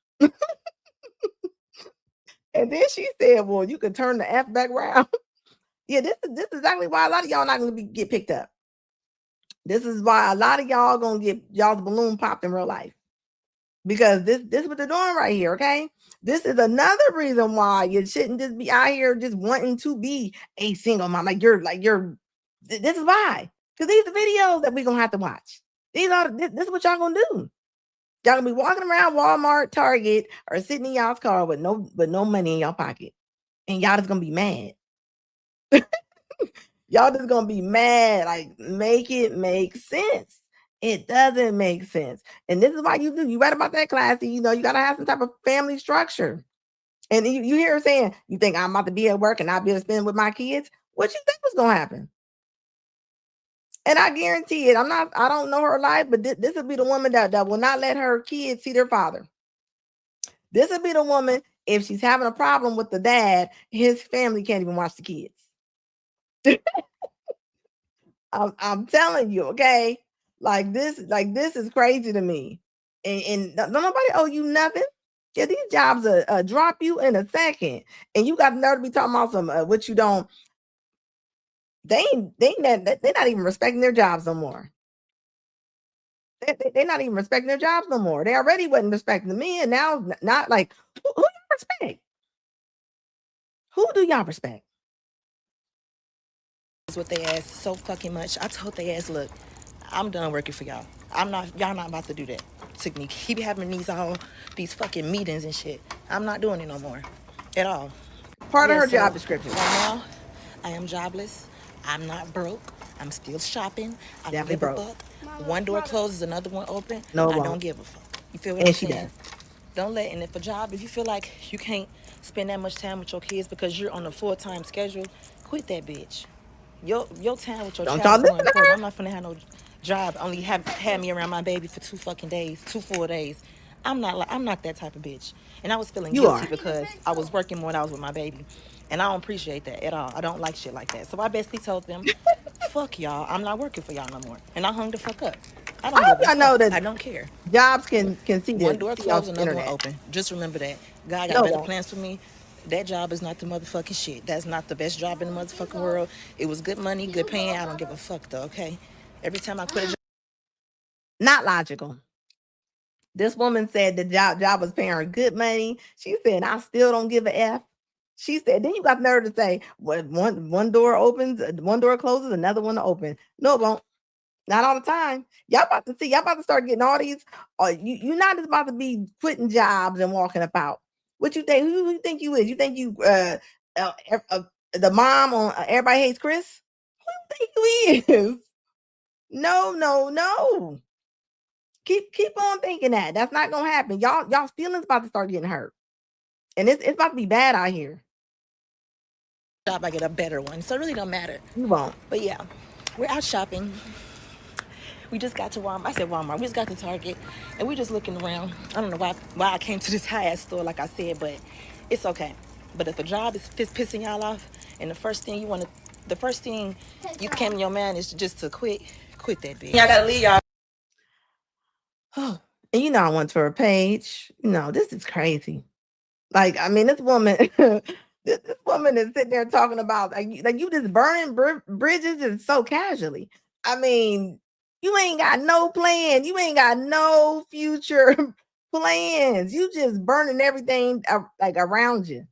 And then she said, well, you can turn the F back around. Yeah, this is exactly why a lot of y'all not going to get picked up. This is why a lot of y'all going to get y'all's balloon popped in real life. Because this is what they're doing right here, okay? This is another reason why you shouldn't just be out here just wanting to be a single mom. This is why. Because these are videos that we're going to have to watch. This is what y'all going to do. Y'all gonna be walking around Walmart, Target, or sitting in y'all's car with no money in your pocket. And y'all just gonna be mad. Y'all just gonna be mad. Like, make it make sense. It doesn't make sense. And this is why you read about that, Classy. You gotta have some type of family structure. And you hear her saying, you think I'm about to be at work and not be able to spend with my kids? What you think was gonna happen? And I guarantee it, I don't know her life, but this will be the woman that will not let her kids see their father. This will be the woman, if she's having a problem with the dad, his family can't even watch the kids. I'm telling you, okay? Like this is crazy to me. And don't nobody owe you nothing. Yeah, these jobs drop you in a second. And you got the nerve to be talking about some what you don't. They're not even respecting their jobs no more. They're not even respecting their jobs no more. They already wasn't respecting the men. Now, not like who y'all respect? Who do y'all respect?
With their ass so fucking much. I told their ass, look, I'm done working for y'all. Y'all not about to do that to me. Keep having these fucking meetings and shit. I'm not doing it no more at all.
Part of her job description.
Right now, I am jobless. I'm not broke. I'm still shopping. I don't give a fuck. One door closes, another one open.
No,
I don't give a fuck. You feel what I'm saying?
Does.
Don't let, and if you feel like you can't spend that much time with your kids because you're on a full-time schedule, quit that bitch. Your time with your child is more important. I'm not finna have no job only have me around my baby for 2 full days. I'm not that type of bitch. And I was feeling guilty because I was working more when I was with my baby. And I don't appreciate that at all. I don't like shit like that. So I basically told them, fuck y'all. I'm not working for y'all no more. And I hung the fuck up. I don't care.
Jobs can see
one door closed, another one open. Just remember that. God got better plans for me. That job is not the motherfucking shit. That's not the best job in the motherfucking world. It was good money, good paying. I don't give a fuck though, okay? Every time I quit a job.
Not logical. This woman said the job was paying her good money. She said, I still don't give a F. She said, then you got the nerve to say, one door opens, one door closes, another one to open. No, it won't. Not all the time. Y'all about to start getting all these. You're not just about to be quitting jobs and walking about. What you think? Who you think you is? You think you the mom on Everybody Hates Chris? Who you think you is? No. Keep on thinking that. That's not gonna happen. Y'all's feelings about to start getting hurt. And it's about to be bad out here.
Job, I get a better one. So it really don't matter.
You won't.
But yeah, we're out shopping. We just got to Walmart. I said Walmart. We just got to Target, and we're just looking around. I don't know why I came to this high-ass store, like I said, but it's okay. But if a job is pissing y'all off, and the first thing you came in your mind is just to quit that bitch. Y'all gotta leave y'all.
Oh, and I went to her page. This is crazy. Like, I mean, this woman, This woman is sitting there talking about like you just burning bridges and so casually. I mean, you ain't got no plan. You ain't got no future plans. You just burning everything like around you.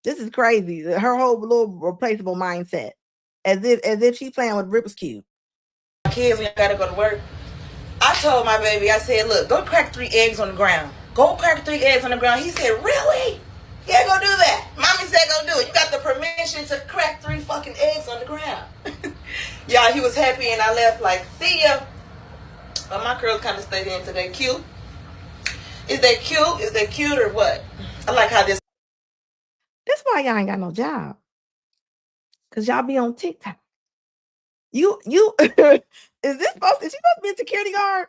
This is crazy. Her whole little replaceable mindset, as if she playing with Rubik's cube.
Kids, when I gotta go to work, I told my baby, I said, look, go crack 3 eggs on the ground. Go crack 3 eggs on the ground. He said, really? Yeah, go do that. Mommy said go do it. You got the permission to crack 3 fucking eggs on the ground. Yeah, he was happy and I left like, see ya. But my girls kind of stayed in today. Cute. Is that cute? Is that cute or what? I like how this.
That's why y'all ain't got no job. Cause y'all be on TikTok. You is she supposed to be a security guard?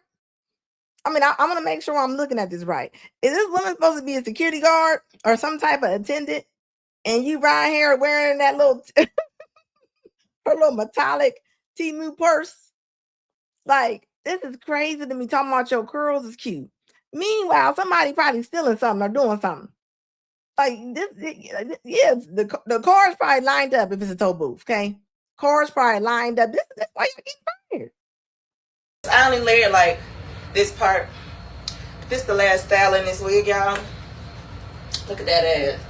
I mean, I'm gonna make sure I'm looking at this right. Is this woman supposed to be a security guard or some type of attendant? And you right here wearing that little her little metallic Temu purse? Like, this is crazy to me. Talking about your curls is cute. Meanwhile, somebody probably stealing something or doing something. Like this, yes, the car's probably lined up if it's a tow booth. Okay, car's probably lined up. That's why you're getting fired.
I only layered like this part. This the last style in this wig, y'all. Look at that ass.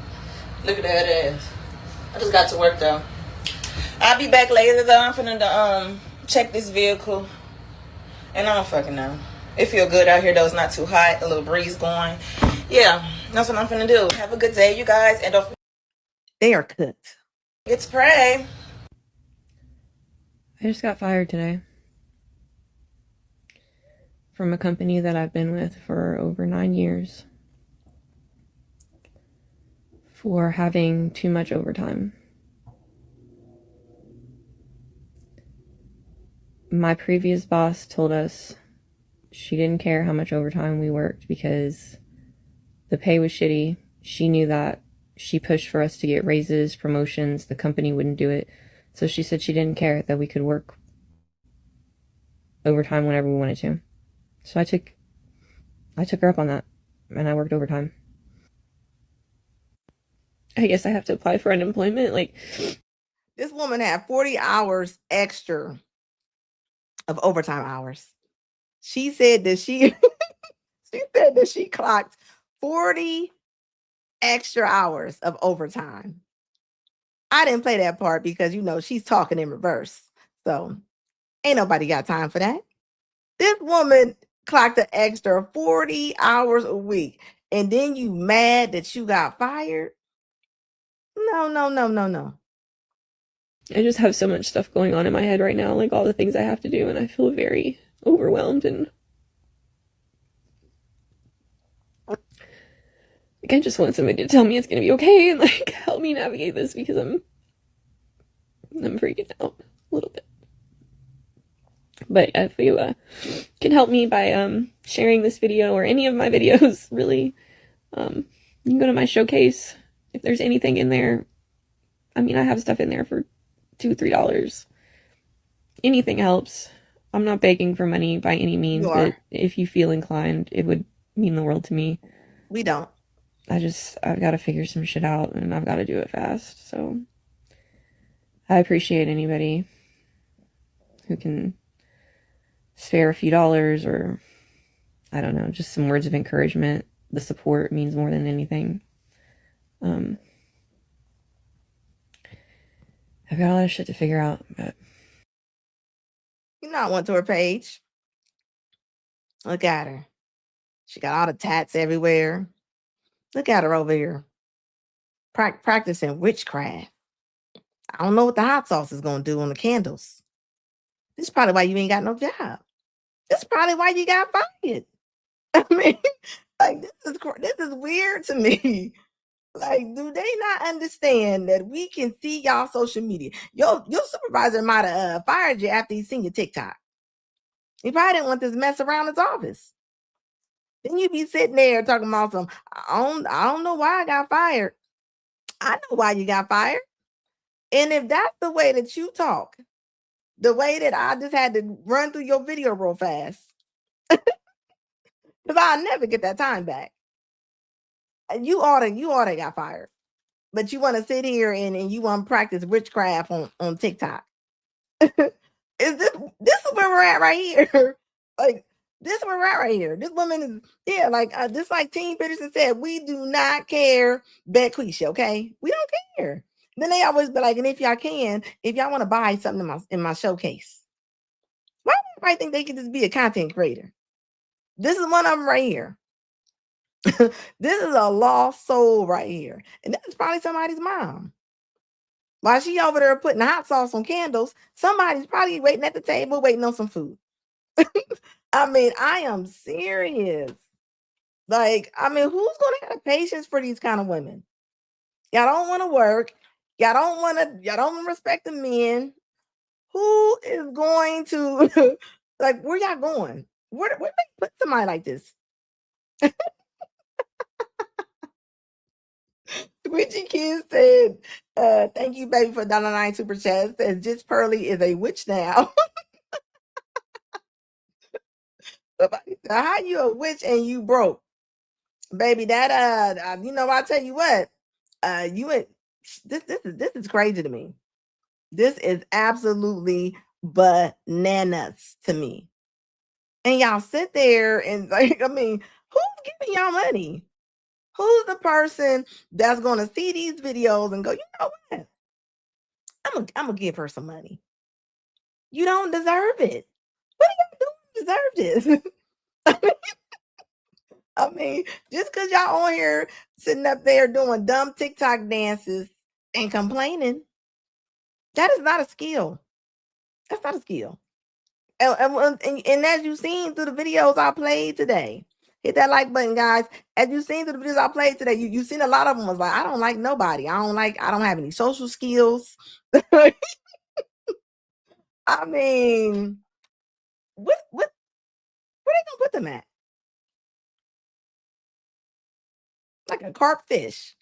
Look at that ass. I just got to work though. I'll be back later though. I'm finna check this vehicle. And I don't fucking know. It feel good out here though. It's not too hot. A little breeze going. Yeah, that's what I'm finna do. Have a good day, you guys. And don't
they are cooked.
It's pray.
I just got fired today from a company that I've been with for over 9 years for having too much overtime. My previous boss told us she didn't care how much overtime we worked because the pay was shitty. She knew that. She pushed for us to get raises, promotions. The company wouldn't do it. So she said she didn't care that we could work overtime whenever we wanted to. So I took her up on that, and I worked overtime. I guess I have to apply for unemployment. Like,
this woman had 40 hours extra of overtime hours. She said that she clocked 40 extra hours of overtime. I didn't play that part because she's talking in reverse. So ain't nobody got time for that. This woman clocked an extra 40 hours a week. And then you mad that you got fired? No.
I just have so much stuff going on in my head right now, like all the things I have to do, and I feel very overwhelmed, and like I just want somebody to tell me it's gonna be okay and like help me navigate this because I'm freaking out a little bit. But if you can help me by sharing this video or any of my videos, really, you can go to my showcase. If there's anything in there, I mean, I have stuff in there for $2-3. Anything helps. I'm not begging for money by any means, but if you feel inclined, it would mean the world to me.
We don't.
I've got to figure some shit out, and I've got to do it fast. So I appreciate anybody who can spare a few dollars, or I don't know, just some words of encouragement. The support means more than anything. I've got a lot of shit to figure out, but
I went to her page. Look at her. She got all the tats everywhere. Look at her over here. Practicing witchcraft. I don't know what the hot sauce is going to do on the candles. This is probably why you ain't got no job. This is probably why you got fired. I mean, like, this is weird to me. Like, do they not understand that we can see y'all social media? Your supervisor might have fired you after he seen your TikTok. He probably didn't want this mess around his office. Then you be sitting there talking about some, I don't know why I got fired. I know why you got fired. And if that's the way that you talk, the way that I just had to run through your video real fast, because I'll never get that time back. You oughta got fired. but you want to sit here and you want to practice witchcraft on TikTok. Is this is where we're at right here? Like, this is where we're at right here. This woman is, like, just like Team Peterson said, we do not care, Bequisha, okay? We don't care. Then they always be like, and if y'all want to buy something in my showcase, why do everybody think they can just be a content creator? This is one of them right here. This is a lost soul right here. And that's probably somebody's mom. While she over there putting hot sauce on candles, somebody's probably waiting at the table, waiting on some food. I mean, I am serious. Like, I mean, who's going to have patience for these kind of women? Y'all don't want to work. Y'all don't respect the men. Who is going to, like, where y'all going? Where they put somebody like this? Squidgy Kid said, thank you, baby, for $9 super chat. Says, Just Pearly is a witch now. How you a witch and you broke? Baby, that, I tell you what, this is crazy to me. This is absolutely bananas to me. And y'all sit there and, like, I mean, who's giving y'all money? Who's the person that's going to see these videos and go, you know what? I'm gonna give her some money. You don't deserve it. What are y'all doing to deserve this? I mean, just because y'all on here sitting up there doing dumb TikTok dances and complaining, that is not a skill. That's not a skill. And as you've seen through the videos I played today, hit that like button, guys. As you've seen through the videos I played today, you've seen a lot of them was like, I don't like nobody. I don't have any social skills. I mean, where they gonna put them at? Like a carp fish.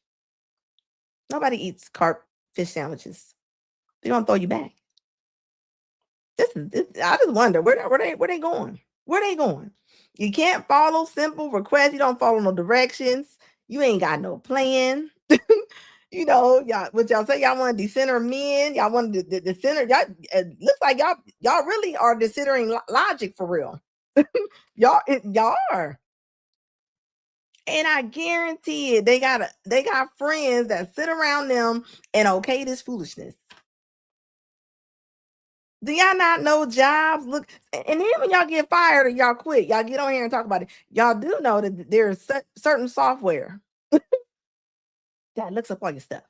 Nobody eats carp fish sandwiches. They're gonna throw you back. I just wonder where they going? Where they going? You can't follow simple requests. You don't follow no directions. You ain't got no plan. Y'all, what y'all say? Y'all want to decenter men? Y'all want to decenter? Y'all, it looks like y'all really are decentering logic for real. y'all are. And I guarantee it, they got friends that sit around them and okay this foolishness. Do y'all not know jobs? Look, and then when y'all get fired or y'all quit, y'all get on here and talk about it. Y'all do know that there's certain software that looks up all your stuff.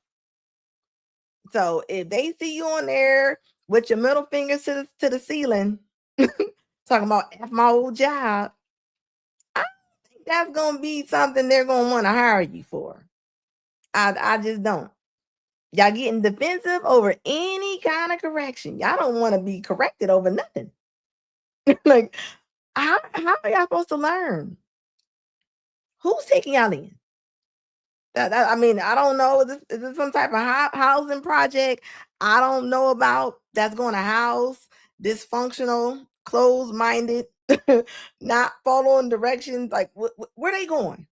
So if they see you on there with your middle fingers to the ceiling, talking about F my old job, I think that's gonna be something they're gonna want to hire you for. I just don't. Y'all getting defensive over any kind of correction. Y'all don't want to be corrected over nothing. Like, how are y'all supposed to learn? Who's taking y'all in? I mean, I don't know. Is this some type of housing project I don't know about that's going to house dysfunctional, closed-minded, not following directions? Like, where they going?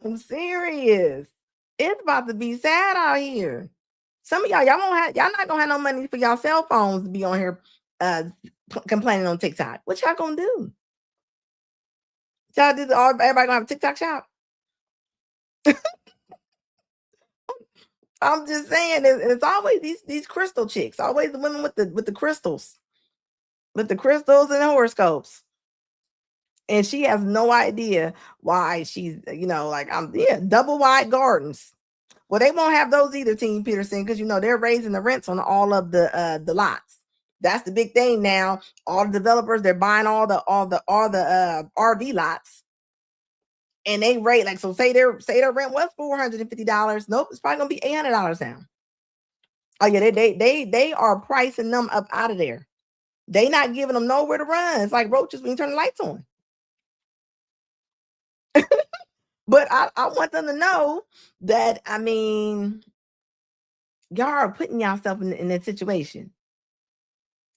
I'm serious. It's about to be sad out here. Some of y'all not gonna have no money for y'all cell phones to be on here complaining on TikTok. What y'all gonna do? Everybody gonna have a TikTok shop? I'm just saying, it's always these crystal chicks, always the women with the crystals, and the horoscopes. And she has no idea why she's, double wide gardens. Well, they won't have those either, Team Peterson, because they're raising the rents on all of the lots. That's the big thing now. All the developers, they're buying all the RV lots, and they rate like, so say their rent was $450. Nope, it's probably gonna be $800 now. Oh yeah, they are pricing them up out of there. They not giving them nowhere to run. It's like roaches when you turn the lights on. But I want them to know that, I mean, y'all are putting yourself in that situation.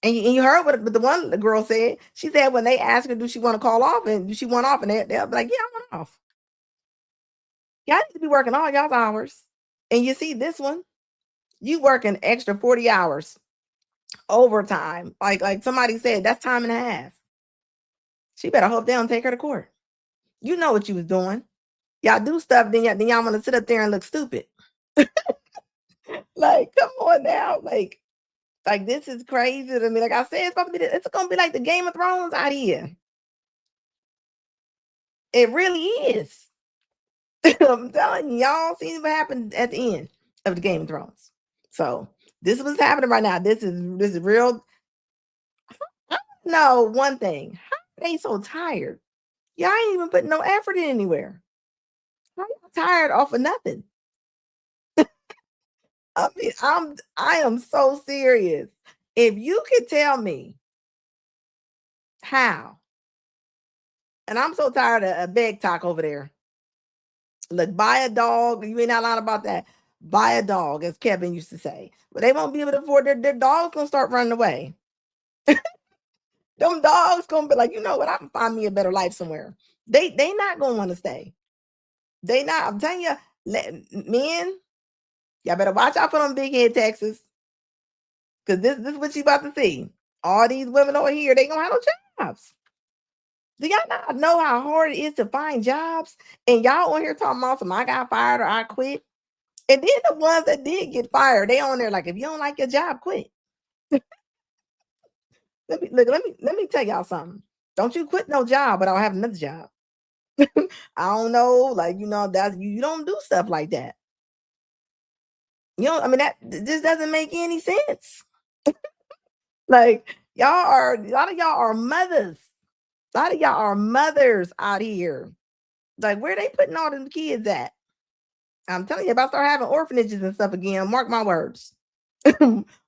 And you heard what the one girl said. She said when they asked her, do she want to call off, and do she want off, and they'll be like, yeah, I want off. Y'all need to be working all y'all's hours. And you see this one, you working extra 40 hours overtime. Like somebody said, that's time and a half. She better hope they don't take her to court. You know what you was doing. Y'all do stuff, then y'all want to sit up there and look stupid. Like, come on now. Like this is crazy to me. Like I said, it's gonna be like the Game of Thrones out here. It really is. I'm telling you, y'all seen what happened at the end of the Game of Thrones. So this is what's happening right now. This is real. No, one thing. How are they so tired? Y'all ain't even putting no effort in anywhere. How y'all tired off of nothing? I mean, I am so serious. If you could tell me how, and I'm so tired of beg talk over there. Look, buy a dog. You ain't not lying about that. Buy a dog, as Kevin used to say. But they won't be able to afford their dog's gonna start running away. Them dogs gonna be like, you know what? I can find me a better life somewhere. They not gonna want to stay. They not. I'm telling you, men, y'all better watch out for them big head Texas. Because this is what you about to see. All these women over here, they gonna have no jobs. Do y'all not know how hard it is to find jobs? And y'all on here talking about some I got fired or I quit. And then the ones that did get fired, they on there like, if you don't like your job, quit. Let me tell y'all something. Don't you quit no job, but I'll have another job. I don't know, like, you know, that's you don't do stuff like that. You know, I mean, that just doesn't make any sense. Like, a lot of y'all are mothers. A lot of y'all are mothers out here. Like, where they putting all them kids at? I'm telling you, about to start having orphanages and stuff again. Mark my words.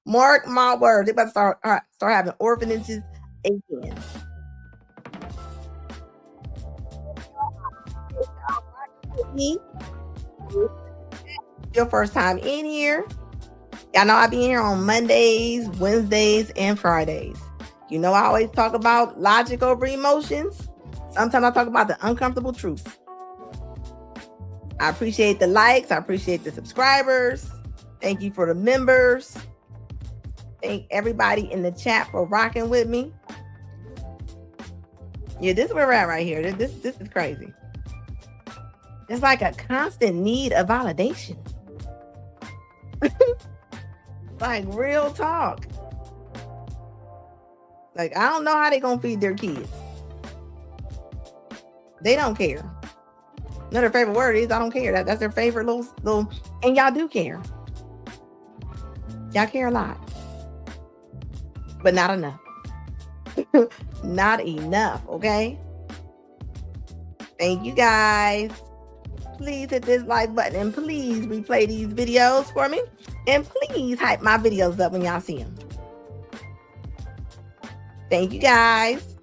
Mark my words. They about to start having orphanages again. Your first time in here. Y'all know I be here on Mondays, Wednesdays, and Fridays. You know I always talk about logic over emotions. Sometimes I talk about the uncomfortable truth. I appreciate the likes. I appreciate the subscribers. Thank you for the members. Thank everybody in the chat for rocking with me. Yeah, this is where we're at right here. This is crazy. It's like a constant need of validation. Like real talk. Like, I don't know how they gonna feed their kids. They don't care. No, their favorite word is I don't care. That's their favorite little, and y'all do care. Y'all care a lot. But not enough. Not enough, okay? Thank you guys. Please hit this like button and please replay these videos for me. And please hype my videos up when y'all see them. Thank you guys.